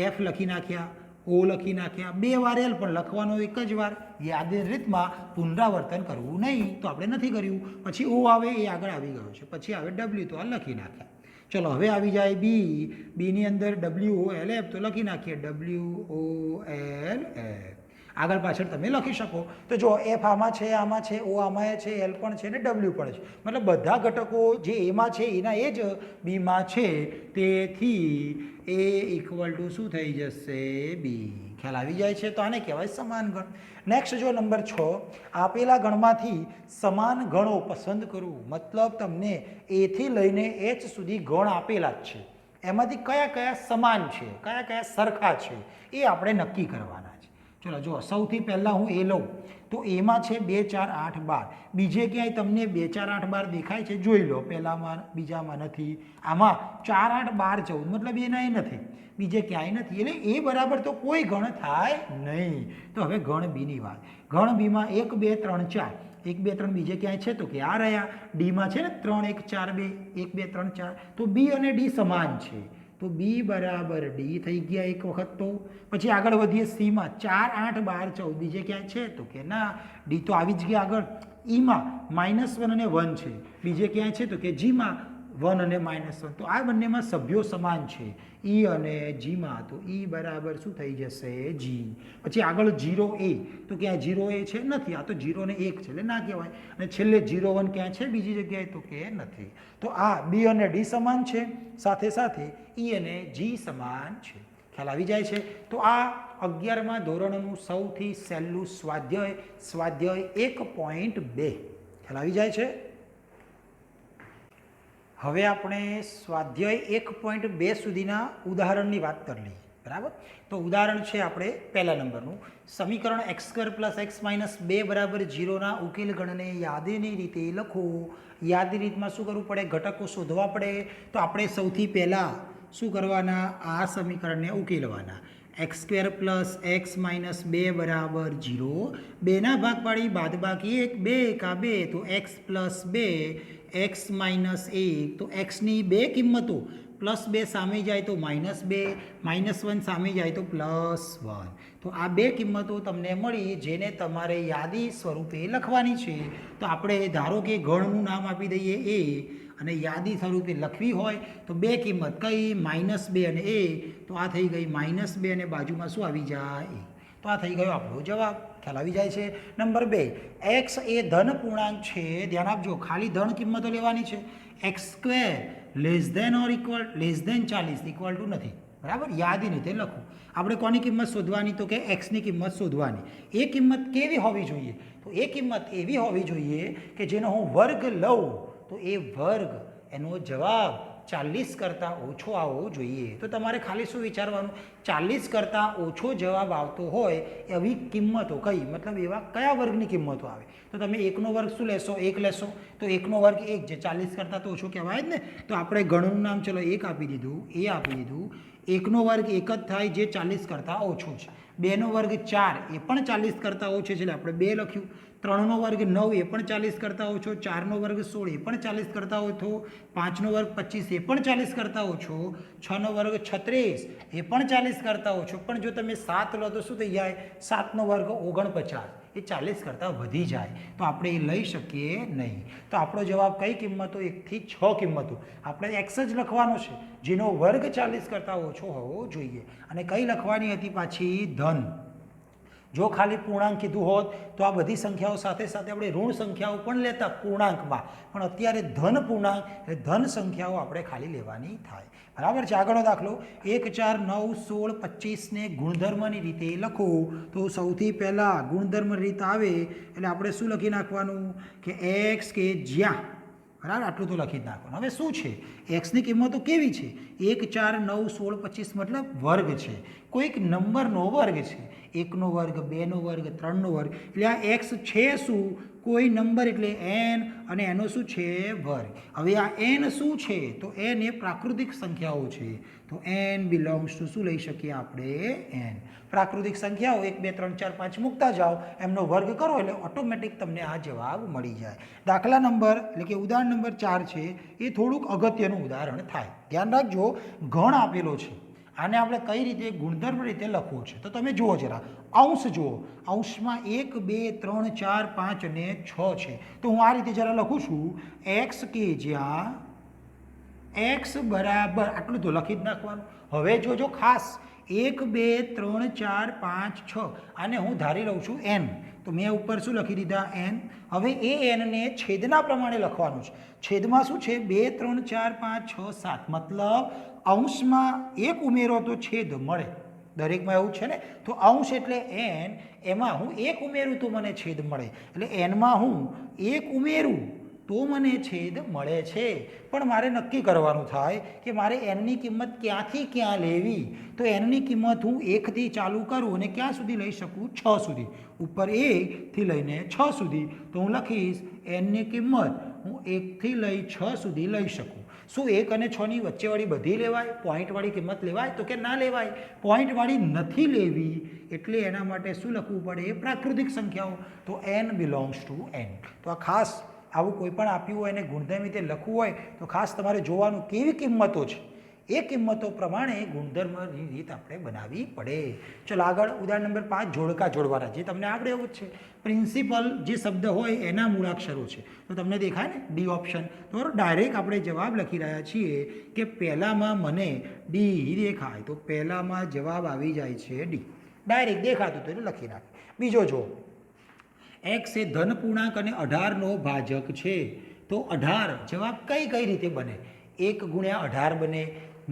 એફ લખી નાખ્યા, ઓ લખી નાખ્યા, 2 વાર એલ પણ લખવાનો એક જ વાર. યાદી રીતમાં પુનરાવર્તન કરવું નહીં, તો આપણે નથી કર્યું. પછી ઓ આવે એ આગળ આવી ગયો છે, પછી આવે ડબલ્યુ તો આ લખી નાખ્યા. ચલો હવે આવી જાય બી. બીની અંદર WOLF તો લખી નાખીએ WOLF. આગળ પાછળ તમે લખી શકો. તો જો એફ આમાં છે, આમાં છે, ઓ આમાં છે, એલ પણ છે ને ડબલ્યુ પણ છે. મતલબ બધા ઘટકો જે એમાં છે એના એ જ બીમાં છે. તેથી એ ઇક્વલ ટુ શું થઈ જશે? બી. ખ્યાલ આવી જાય છે? તો આને કહેવાય સમાન ગણ. નેક્સ્ટ જો નંબર 6, આપેલા ગણમાંથી સમાન ગણો પસંદ કરવું. મતલબ તમને એથી લઈને એચ સુધી ગણ આપેલા જ છે, એમાંથી કયા કયા સમાન છે, કયા કયા સરખા છે એ આપણે નક્કી કરવાના છે. ચલો જો સૌથી પહેલાં હું એ લઉં તો એમાં છે 2, 4, 8, 12. બીજે ક્યાંય તમને 2, 4, 8, 12 દેખાય છે? જોઈ લો. પહેલામાં, બીજામાં નથી. આમાં 4, 8, 12, 14 મતલબ એના એ નથી, બીજે ક્યાંય નથી. એટલે એ બરાબર તો કોઈ ગણ થાય નહીં. તો હવે ગણ બીની વાત. ગણ બીમાં 1, 2, 3, 4. 1, 2, 3 બીજે ક્યાંય છે? તો કે આ રહ્યા. ડીમાં છે ને 3, 1, 4, 2. 1, 2, 3, 4. તો બી અને ડી સમાન છે. તો બી બરાબર ડી થઈ ગયા એક વખત. તો પછી આગળ વધીએ સીમાં. 4, 8, 12, 14 બીજે ક્યાંય છે? તો કે ના, ડી તો આવી જ ગયા આગળ. ઈમાં -1 અને 1 છે, બીજે ક્યાંય છે? તો કે જીમાં 1 અને -1. તો આ બંનેમાં સભ્યો સમાન છે, ઈ અને જીમાં. તો ઈ બરાબર શું થઈ જશે? જી. પછી આગળ 0A. તો ક્યાંય 0A છે? નથી. આ તો 0 ને 1 છે એટલે ના કહેવાય. અને છેલ્લે 0, 1 ક્યાં છે બીજી જગ્યાએ? તો કે નથી. તો આ બી અને ડી સમાન છે, સાથે સાથે ઈ અને જી સમાન છે. ખ્યાલ આવી જાય છે? તો આ 11મા ધોરણનું સૌથી સહેલું સ્વાધ્યાય, સ્વાધ્યાય 1.2. ખ્યાલ આવી જાય છે? હવે આપણે સ્વાધ્યાય 1.2 સુધીના ઉદાહરણની વાત કરી લઈએ. બરાબર? તો ઉદાહરણ છે આપણે પહેલા નંબરનું. સમીકરણ x² + x - 2 = 0 ઉકેલ ગણને યાદીની રીતે લખો. યાદી રીતમાં શું કરવું પડે? ઘટકો શોધવા પડે. તો આપણે સૌથી પહેલાં શું કરવાના? આ સમીકરણને ઉકેલવાના. x² + x - 2 = 0. 2ના ભાગ પાડી બાદબાકી 1, 2 × 2 તો x + 2, x - 1. તો xની બે કિંમતો +2 સામે જાય તો -2, -1 સામે જાય તો +1. તો આ બે કિંમતો તમને મળી, જેને તમારે યાદી સ્વરૂપે લખવાની છે. તો આપણે ધારો કે ગણનું નામ આપી દઈએ એ, અને યાદી સ્વરૂપે લખવી હોય તો બે કિંમત કઈ? -2 અને a. તો આ થઈ ગઈ -2 અને બાજુમાં શું આવી જાય? તો આ થઈ ગયો આપણો જવાબ. ખ્યાલ આવી જાય છે? નંબર 2, x એ ધન પૂર્ણાંક છે. ધ્યાન આપજો, ખાલી ધન કિંમતો લેવાની છે. x² < -40 = નથી. બરાબર? યાદી રીતે લખો. આપણે કોની કિંમત શોધવાની? તો કે એક્સની કિંમત શોધવાની. એ કિંમત કેવી હોવી જોઈએ? તો એ કિંમત એવી હોવી જોઈએ કે જેનો હું વર્ગ લઉં તો એ વર્ગ, એનો જવાબ 40 કરતાં ઓછો આવવો જોઈએ. તો તમારે ખાલી શું વિચારવાનું? 40 કરતાં ઓછો જવાબ આવતો હોય એવી કિંમતો કઈ? મતલબ એવા કયા વર્ગની કિંમતો આવે? તો તમે 1નો વર્ગ શું લેશો? 1 લેશો. તો 1નો વર્ગ 1, જે 40 કરતાં તો ઓછો કહેવાય જ ને. તો આપણે ગણનું નામ ચલો 1 આપી દીધું, એ આપી દીધું. 1નો વર્ગ 1 જ થાય જે 40 કરતાં ઓછો છે. 2નો વર્ગ 4, એ પણ 40 કરતાં ઓછો છે એટલે આપણે 2 લખ્યું. 3નો વર્ગ 9, એ પણ 40 કરતાં ઓછો. 4નો વર્ગ 16, એ પણ 40 કરતાં ઓછો. 5નો વર્ગ 25, એ પણ 40 કરતાં ઓછો. 6નો વર્ગ 36, એ પણ 40 કરતાં ઓછો. પણ જો તમે 7 લો તો શું થઈ જાય? 7નો વર્ગ 49, એ 40 કરતાં વધી જાય. તો આપણે એ લઈ શકીએ નહીં. તો આપણો જવાબ કઈ કિંમતો? 1 થી 6 કિંમતો. આપણે x જ લખવાનો છે, જેનો વર્ગ 40 કરતાં ઓછો હોવો જોઈએ. અને કઈ લખવાની હતી પાછી? ધન. જો ખાલી પૂર્ણાંક કીધું હોત તો આ બધી સંખ્યાઓ સાથે સાથે આપણે ઋણ સંખ્યાઓ પણ લેતા પૂર્ણાંકમાં, પણ અત્યારે ધન પૂર્ણાંક એટલે ધન સંખ્યાઓ આપણે ખાલી લેવાની થાય. બરાબર છે. આગળનો દાખલો 1 4 9 16 25 ગુણધર્મની રીતે લખો. તો સૌથી પહેલાં ગુણધર્મ રીત આવે એટલે આપણે શું લખી નાખવાનું કે એક્સ કે જ્યાં, બરાબર આટલું તો લખી જ નાખવાનું. હવે શું છે એક્સની કિંમતો કેવી છે? 1 4 9 16 25 મતલબ વર્ગ છે, કોઈક નંબરનો વર્ગ છે. 1નો વર્ગ, 2નો વર્ગ, 3નો વર્ગ, એટલે આ એક્સ છે શું? કોઈ નંબર એટલે એન, અને એનો શું છે? વર્ગ. હવે આ એન શું છે? તો એન એ પ્રાકૃતિક સંખ્યાઓ છે. તો એન બિલોંગ્સ ટુ શું લઈ શકીએ આપણે? એન. પ્રાકૃતિક સંખ્યાઓ 1 2 3 4 5 મૂકતા જાઓ, એમનો વર્ગ કરો એટલે ઓટોમેટિક તમને આ જવાબ મળી જાય. દાખલા નંબર એટલે કે ઉદાહરણ નંબર 4 છે એ થોડુંક અગત્યનું ઉદાહરણ થાય. ધ્યાન રાખજો, ગણ આપેલો છે, આને આપણે કઈ રીતે ગુણધર્મ રીતે લખવો છે તો તમે જુઓ જરા. અંશ જુઓ, અંશમાં 1 2 3 4 5 અને 6 છે. તો હું આ રીતે જરા લખું છું, એક્સ કે જ્યાં એક્સ બરાબર આટલું તો લખી જ નાખવાનું. હવે જોજો ખાસ, 1 2 3 4 5 6 આને હું ધારી લઉં છું એન, તો મેં ઉપર શું લખી દીધા? એન. હવે એ એનને છેદના પ્રમાણે લખવાનું છે. છેદમાં શું છે? 2 3 4 5 6 7, મતલબ અંશમાં એક ઉમેરો તો છેદ મળે, દરેકમાં એવું છે ને. તો અંશ એટલે એન, એમાં હું એક ઉમેરું તો મને છેદ મળે, એટલે એનમાં હું એક ઉમેરું તો મને છેદ મળે છે. પણ મારે નક્કી કરવાનું થાય કે મારે એનની કિંમત ક્યાંથી ક્યાં લેવી. તો એનની કિંમત હું 1થી ચાલુ કરું અને ક્યાં સુધી લઈ શકું? 6 સુધી. ઉપર 1થી લઈને 6 સુધી. તો હું લખીશ એનની કિંમત હું 1થી લઈ 6 સુધી લઈ શકું. શું 1 અને 6ની વચ્ચેવાળી બધી લેવાય? પોઈન્ટવાળી કિંમત લેવાય? તો કે ના લેવાય. પોઈન્ટવાળી નથી લેવી, એટલે એના માટે શું લખવું પડે? પ્રાકૃતિક સંખ્યાઓ. તો એન બિલોંગ્સ ટુ એન. તો આ ખાસ આવું કોઈ પણ આપ્યું હોય અને ગુણધર્મ રીતે લખવું હોય તો ખાસ તમારે જોવાનું કેવી કિંમતો છે, એ કિંમતો પ્રમાણે ગુણધર્મની રીત આપણે બનાવવી પડે. ચલો આગળ ઉદાહરણ નંબર 5, જોડકા જોડવાના. જે તમને આગળ એવું જ છે, પ્રિન્સિપલ જે શબ્દ હોય એના મૂળાક્ષરો છે. તો તમને દેખાય ને ડી ઓપ્શન. તો ડાયરેક્ટ આપણે જવાબ લખી રહ્યા છીએ કે પહેલામાં મને ડી દેખાય, તો પહેલામાં જવાબ આવી જાય છે ડી. ડાયરેક્ટ દેખાતું તો એટલે લખી નાખે. બીજો જો, એક્સ એ ધન પૂર્ણાંક અને 18નો ભાજક છે. તો 18 જવાબ કઈ કઈ રીતે બને? 1 ગુણ્યા 18 બને,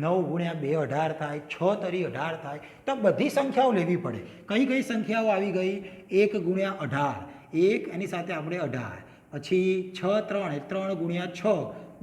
9 ગુણ્યા 2 18 થાય, 6 તરી 18 થાય. તો બધી સંખ્યાઓ લેવી પડે. કઈ કઈ સંખ્યાઓ આવી ગઈ? 1 ગુણ્યા 18, 1 એની સાથે આપણે 18, પછી 6 3 3 ગુણ્યા 6,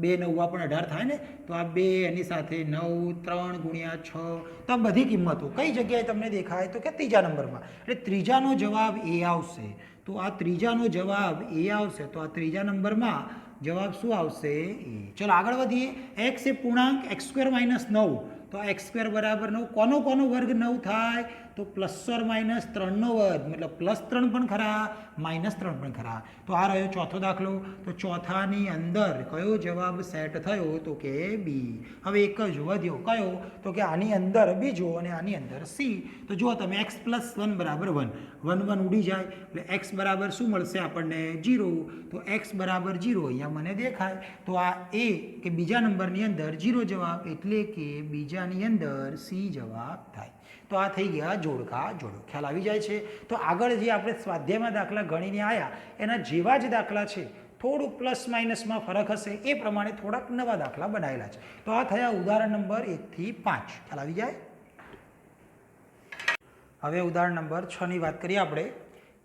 2 9 પણ 18 થાય ને, તો આ 2 એની સાથે 9, 3 ગુણ્યા 6. તો આ બધી કિંમતો કઈ જગ્યાએ તમને દેખાય? તો કે ત્રીજા નંબરમાં. એટલે ત્રીજાનો જવાબ એ આવશે. તો આ ત્રીજાનો જવાબ એ આવશે. તો આ ત્રીજા નંબરમાં જવાબ શું આવશે? એ. ચલો આગળ વધીએ. એક્સ એ પૂર્ણાંક x² - 9. તો આ x² બરાબર 9. કોનો વર્ગ 9 થાય? તો ±3નો વર્ગ, મતલબ +3 પણ ખરા, -3 પણ ખરા. તો આ રહ્યો ચોથો દાખલો. તો ચોથાની અંદર કયો જવાબ સેટ થયો? તો કે બી. હવે એક જ વધ્યો, કયો? તો કે આની અંદર બીજો અને આની અંદર સી. તો જુઓ તમે, x + 1 બરાબર 1, 1 1 ઉડી જાય એટલે x બરાબર શું મળશે આપણને? 0. તો x બરાબર 0 અહીંયા મને દેખાય. તો આ એ કે બીજા નંબરની અંદર 0 જવાબ, એટલે કે બીજાની અંદર સી જવાબ થાય. તો આ થઈ ગયા જોડકા જોડો. ખ્યાલ આવી જાય છે? તો આગળ જે આપણે સ્વાધ્યાયમાં દાખલા ગણીને આવ્યા એના જેવા જ દાખલા છે, થોડુંક પ્લસ માઇનસમાં ફરક હશે, એ પ્રમાણે થોડાક નવા દાખલા બનાવેલા છે. તો આ થયા ઉદાહરણ નંબર 1 થી 5. ખ્યાલ આવી જાય? હવે ઉદાહરણ નંબર 6 ની વાત કરીએ આપણે.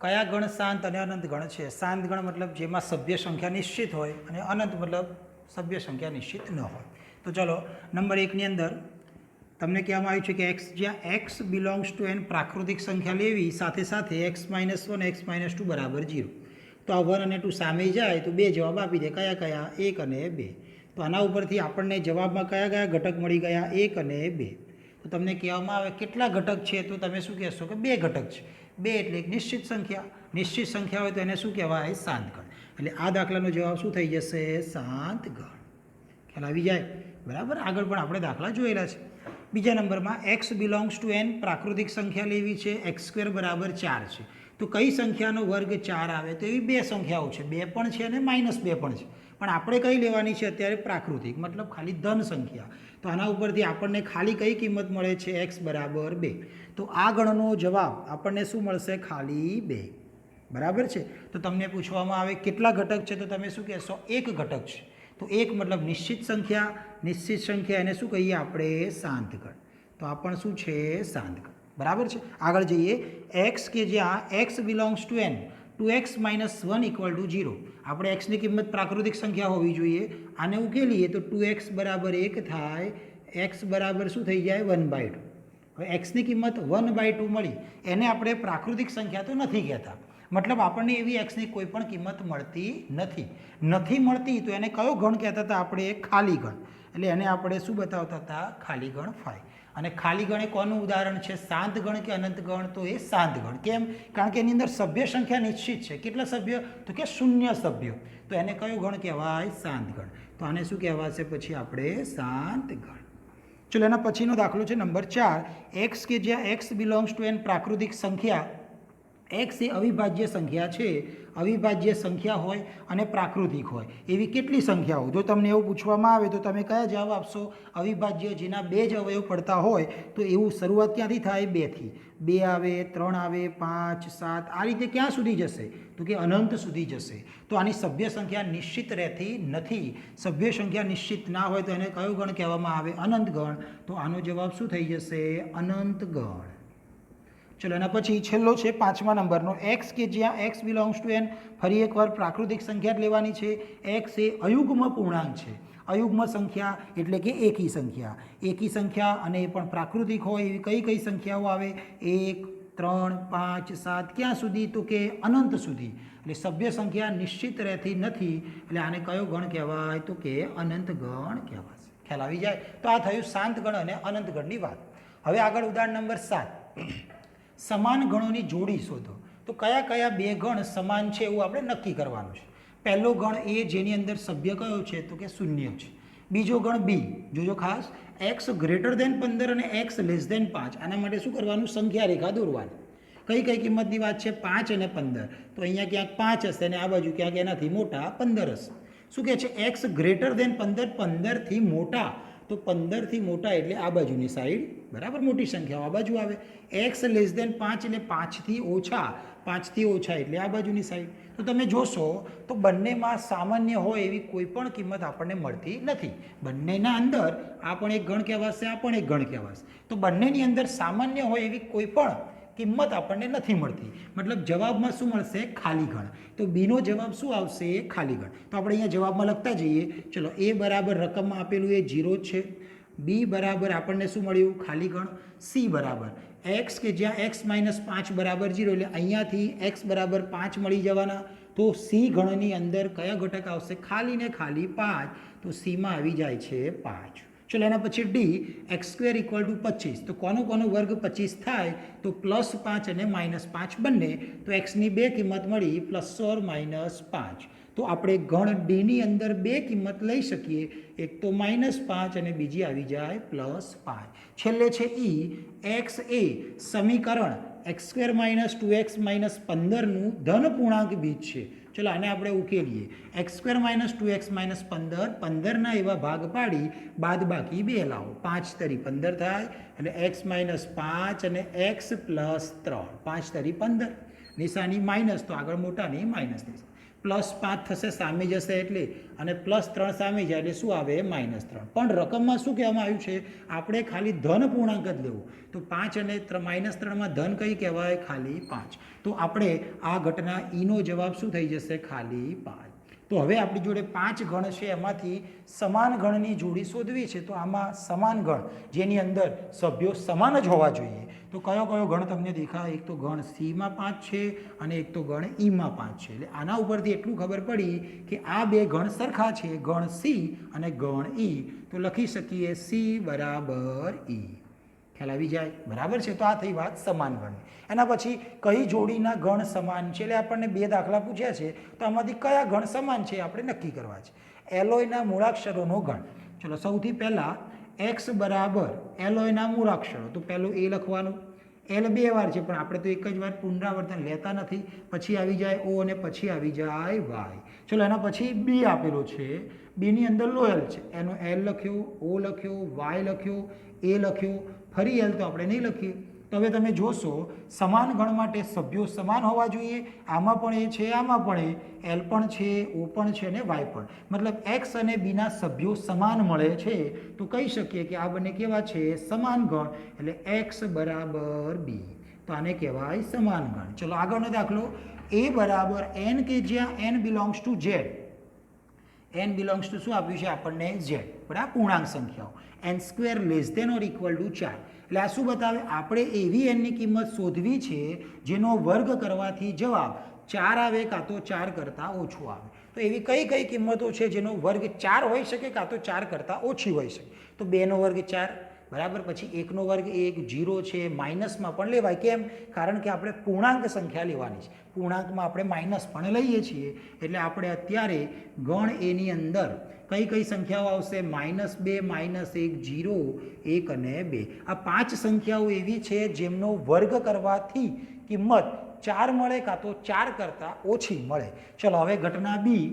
કયા ગણ શાંત અને અનંત ગણ છે? શાંત ગણ મતલબ જેમાં સભ્ય સંખ્યા નિશ્ચિત હોય, અને અનંત મતલબ સભ્ય સંખ્યા નિશ્ચિત ન હોય. તો ચલો નંબર 1 ની અંદર તમને કહેવામાં આવ્યું છે કે એક્સ, જ્યાં એક્સ બિલોંગ્સ ટુ એન પ્રાકૃતિક સંખ્યા લેવી, સાથે સાથે x - 1 x - 2 બરાબર 0. તો આ 1 અને 2 સામે જાય તો બે જવાબ આપી દે. કયા કયા? 1 અને 2. તો આના ઉપરથી આપણને જવાબમાં કયા કયા ઘટક મળી ગયા? 1 અને 2. તો તમને કહેવામાં આવે કેટલા ઘટક છે? તો તમે શું કહેશો કે 2 ઘટક છે. 2 એટલે એક નિશ્ચિત સંખ્યા. નિશ્ચિત સંખ્યા હોય તો એને શું કહેવાય? શાંત ગણ. એટલે આ દાખલાનો જવાબ શું થઈ જશે? શાંત ગણ. ખ્યાલ આવી જાય? બરાબર. આગળ પણ આપણે દાખલા જોયેલા છે. બીજા નંબરમાં એક્સ બિલોંગ્સ ટુ એન પ્રાકૃતિક સંખ્યા લેવી છે, x² બરાબર 4 છે. તો કઈ સંખ્યાનો વર્ગ 4 આવે? તો એવી બે સંખ્યાઓ છે, 2 પણ છે અને -2 પણ છે. પણ આપણે કઈ લેવાની છે અત્યારે? પ્રાકૃતિક, મતલબ ખાલી ધન સંખ્યા. તો આના ઉપરથી આપણને ખાલી કઈ કિંમત મળે છે x બરાબર 2. તો આ ગણનો જવાબ આપણને શું મળશે ખાલી 2. બરાબર છે. તો તમને પૂછવામાં આવે કેટલા ઘટક છે તો તમે શું કહેશો એક ઘટક છે. તો એક મતલબ નિશ્ચિત સંખ્યા એને શું કહીએ આપણે શાંત ગણ. તો આ પણ શું છે શાંત ગણ. બરાબર છે. આગળ જઈએ x કે જ્યાં x belongs to n 2x - 1 = 0. આપણે x ની કિંમત પ્રાકૃતિક સંખ્યા હોવી જોઈએ. આને ઉકેલીએ તો 2x બરાબર 1 થાય, x બરાબર શું થઈ જાય 1/2. હવે x ની કિંમત 1/2 મળી, એને આપણે પ્રાકૃતિક સંખ્યા તો નથી કહેતા. મતલબ આપણને એવી x ની કોઈ પણ કિંમત મળતી નથી મળતી તો એને કયો ગણ કહેતા હતા આપણે ખાલી ગણ. એટલે એને આપણે શું બતાવતા હતા ખાલી ગણ 5. અને ખાલી ગણ એ કોનું ઉદાહરણ છે શાંત ગણ કે અનંત ગણ? તો એ શાંત ગણ. કેમ? કારણ કે એની અંદર સભ્ય સંખ્યા નિશ્ચિત છે. કેટલા સભ્ય? તો કે 0 સભ્યો. તો એને કયો ગણ કહેવાય શાંત ગણ. તો આને શું કહેવાશે પછી આપણે શાંત ગણ. ચલો એના પછીનો દાખલો છે નંબર 4. x કે જ્યાં x બિલોંગ્સ ટુ n પ્રાકૃતિક સંખ્યા x એ અવિભાજ્ય સંખ્યા છે. અવિભાજ્ય સંખ્યા હોય અને પ્રાકૃતિક હોય એવી કેટલી સંખ્યાઓ? જો તમને એવું પૂછવામાં આવે તો તમે કયા જવાબ આપશો? અવિભાજ્ય જેના 2 જ અવયવ પડતા હોય તો એવું શરૂઆત ક્યાંથી થાય? 2 થી. 2 આવે, 3 આવે, 5, 7 આ રીતે ક્યાં સુધી જશે? તો કે અનંત સુધી જશે. તો આની સભ્ય સંખ્યા નિશ્ચિત રહેતી નથી. સભ્ય સંખ્યા નિશ્ચિત ના હોય તો એને કયો ગણ કહેવામાં આવે? અનંત ગણ. તો આનો જવાબ શું થઈ જશે? અનંત ગણ. ચલો એના પછી છેલ્લો છે 5મા નંબરનો x કે જ્યાં x બિલોંગ્સ ટુ n. ફરી એકવાર પ્રાકૃતિક સંખ્યા જ લેવાની છે. x એ અયુગ્મ પૂર્ણાંક છે. અયુગ્મ સંખ્યા એટલે કે એકી સંખ્યા. એકી સંખ્યા અને એ પણ પ્રાકૃતિક હોય એવી કઈ સંખ્યાઓ આવે? 1, 3, 5, 7 ક્યાં સુધી? તો કે અનંત સુધી. એટલે સભ્ય સંખ્યા નિશ્ચિત રહેતી નથી. એટલે આને કયો ગણ કહેવાય? તો કે અનંત ગણ કહેવાશે. ખ્યાલ આવી જાય? તો આ થયું શાંત ગણ અને અનંત ગણની વાત. હવે આગળ ઉદાહરણ નંબર 7. સમાન ગણોની જોડી શોધો. તો કયા કયા બે ગણ સમાન છે એવું આપણે નક્કી કરવાનું છે. પહેલો ગણ એ જેની અંદર સભ્ય કયો છે? તો કે 0 છે. બીજો ગણ બી. જોજો ખાસ, x > 15 અને x < 5. આના માટે શું કરવાનું? સંખ્યા રેખા દોરવાની. કઈ કિંમતની વાત છે? 5 અને 15. તો અહીંયા ક્યાંક 5 હશે અને આ બાજુ ક્યાંક એનાથી મોટા 15 હશે. શું કહે છે? x > 15 15થી મોટા. તો 15થી મોટા એટલે આ બાજુની સાઈડ. બરાબર, મોટી સંખ્યાઓ આ બાજુ આવે. x < 5 એટલે 5થી ઓછા. 5થી ઓછા એટલે આ બાજુની સાઈડ. તો તમે જોશો તો બંનેમાં સામાન્ય હોય એવી કોઈ પણ કિંમત આપણને મળતી નથી. બંનેના અંદર આ પણ એક ગણ કહેવાશે, આ પણ એક ગણ કહેવાશે. તો બંનેની અંદર સામાન્ય હોય એવી કોઈ પણ કિંમત આપણને નથી મળતી. મતલબ જવાબમાં શું મળશે? ખાલી ગણ. તો બીનો જવાબ શું આવશે? ખાલી ગણ. તો આપણે અહીંયા જવાબમાં લખતા જઈએ. ચલો, એ બરાબર રકમમાં આપેલું એ 0 છે. બી બરાબર આપણને શું મળ્યું? ખાલી ગણ. સી બરાબર x કે જ્યાં x - 5 બરાબર 0 એટલે અહીંયાથી x બરાબર 5 મળી જવાના. તો સી ગણની અંદર કયા ઘટક આવશે? ખાલી ને ખાલી 5. તો સીમાં આવી જાય છે 5. ચલો એના પછી ડી x² = 25. તો કોનો વર્ગ 25 થાય? તો +5 અને -5 બંને. તો xની બે કિંમત મળી +or -5. તો આપણે ગણ ડીની અંદર બે કિંમત લઈ શકીએ. એક તો -5 અને બીજી આવી જાય +5. છેલ્લે છે ઈ. x એ સમીકરણ x² - 2x - 15નું ધન પૂર્ણાંક બીજ છે. ચલો આને આપણે ઉકેલીએ. x² - 2x - 15 15ના એવા ભાગ પાડી બાદ બાકી 2 લાવો. 5 તરી 15 થાય એટલે x - 5 અને x +3. 5 તરી 15. નિશાની માઇનસ તો આગળ મોટાની માઇનસ થશે. +5 થશે સામે જશે એટલે, અને +3 સામે જાય એટલે શું આવે? -3. પણ રકમમાં શું કહેવામાં આવ્યું છે? આપણે ખાલી ધન પૂર્ણાંક જ લેવું. તો 5 અને -3માં ધન કઈ કહેવાય? ખાલી 5. તો આપણે આ ઘટના ઈનો જવાબ શું થઈ જશે? ખાલી 5. તો હવે આપણી જોડે 5 ગણ છે, એમાંથી સમાન ગણની જોડી શોધવી છે. તો આમાં સમાન ગણ જેની અંદર સભ્યો સમાન જ હોવા જોઈએ. તો કયો ગણ તમને દેખાય? એક તો ગણ સીમાં 5 છે અને એક તો ગણ ઈમાં 5 છે. એટલે આના ઉપરથી એટલું ખબર પડી કે આ બે ગણ સરખા છે, ગણ સી અને ગણ ઈ. તો લખી શકીએ સી બરાબર ઈ. ખ્યાલ આવી જાય? બરાબર છે. તો આ થઈ વાત સમાન ગણની. એના પછી કઈ જોડીના ગણ સમાન છે? એટલે આપણને બે દાખલા પૂછ્યા છે. તો આમાંથી કયા ગણ સમાન છે આપણે નક્કી કરવા છે. એલોયના મૂળાક્ષરોનો ગણ. ચલો સૌથી પહેલાં x બરાબર એલોયના મૂળાક્ષરો. તો પહેલું એ લખવાનું. એલ 2 વાર છે પણ આપણે તો એક જ વાર પુનરાવર્તન લેતા નથી. પછી આવી જાય ઓ અને પછી આવી જાય વાય. ચલો એના પછી બી આપેલો છે. બીની અંદર લોયલ છે એનો એલ લખ્યો, ઓ લખ્યો, વાય લખ્યો, એ લખ્યો, ફરી એલ તો આપણે નહીં લખીએ. તો હવે તમે જોશો સમાન ગણ માટે સભ્યો સમાન હોવા જોઈએ. આમાં પણ એ છે, આમાં પણ એ, એલ પણ છે, ઓ પણ છે અને વાય પણ. મતલબ એક્સ અને બીના સભ્યો સમાન મળે છે તો કહી શકીએ કે આ બંને કેવા છે? સમાન ગણ. એટલે એક્સ બરાબર બી, તો આને કહેવાય સમાન ગણ. ચલો આગળનો દાખલો, એ બરાબર એન કે જ્યાં N belongs to Z. N belongs to શું આપ્યું છે આપણને? ઝેડ. બરાબર, પૂર્ણાંક સંખ્યાઓ. N square less than or equal to 4. એટલે આ શું બતાવે? આપણે એવી એનની કિંમત શોધવી છે જેનો વર્ગ કરવાથી જવાબ 4 આવે કાં તો 4 કરતાં ઓછું આવે. તો એવી કઈ કઈ કિંમતો છે જેનો વર્ગ 4 હોઈ શકે કાં તો 4 કરતાં ઓછી હોઈ શકે? તો 2નો વર્ગ 4, બરાબર, પછી 1નો વર્ગ 1, 0 છે, માઇનસમાં પણ લેવાય. કેમ? કારણ કે આપણે પૂર્ણાંક સંખ્યા લેવાની છે. પૂર્ણાંકમાં આપણે માઇનસ પણ લઈએ છીએ. એટલે આપણે અત્યારે ગણ એની અંદર કઈ કઈ સંખ્યાઓ આવશે? -2, -1, 0, 1 અને 2. આ 5 સંખ્યાઓ એવી છે જેમનો વર્ગ કરવાથી કિંમત 4 મળે કાં તો 4 કરતાં ઓછી મળે. ચલો હવે ઘટના બી,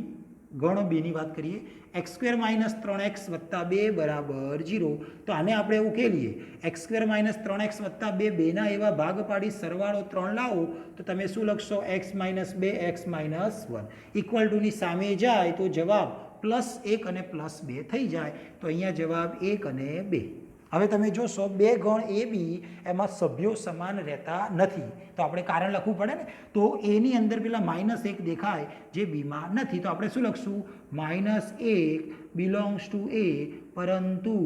ગણ બીની વાત કરીએ. x² - 3x + 2 = 0. તો આને આપણે ઉકેલીએ. x² - 3x + 2, બેના એવા ભાગ પાડી સરવાળો 3 લાવો તો તમે શું લખશો? x - 2 x - 1 ઇક્વલ ટુની સામે જાય તો જવાબ +1 અને +2 થઈ જાય. તો અહીંયા જવાબ 1 અને 2. હવે તમે જોશો બે ગણ એ બી એમાં સભ્યો સમાન રહેતા નથી. તો આપણે કારણ લખવું પડે ને. તો એની અંદર પેલા -1 દેખાય જે બીમાં નથી. તો આપણે શું લખશું? -1 બિલોંગ્સ ટુ એ પરંતુ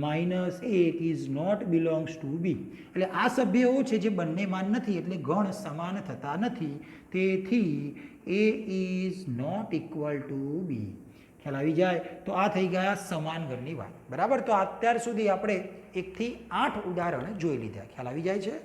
-1 ઇઝ નોટ બિલોંગ્સ ટુ બી. એટલે આ સભ્યો છે જે બંનેમાં નથી એટલે ગણ સમાન થતા નથી. તેથી એ ઇઝ નોટ ઇક્વલ ટુ બી. ખ્યાલ આવી જાય? તો આ થઈ ગયા સમાન ગણની વાત. બરાબર, તો અત્યાર સુધી આપણે 1 થી 8 ઉદાહરણ જોઈ લીધા. ખ્યાલ આવી જાય છે?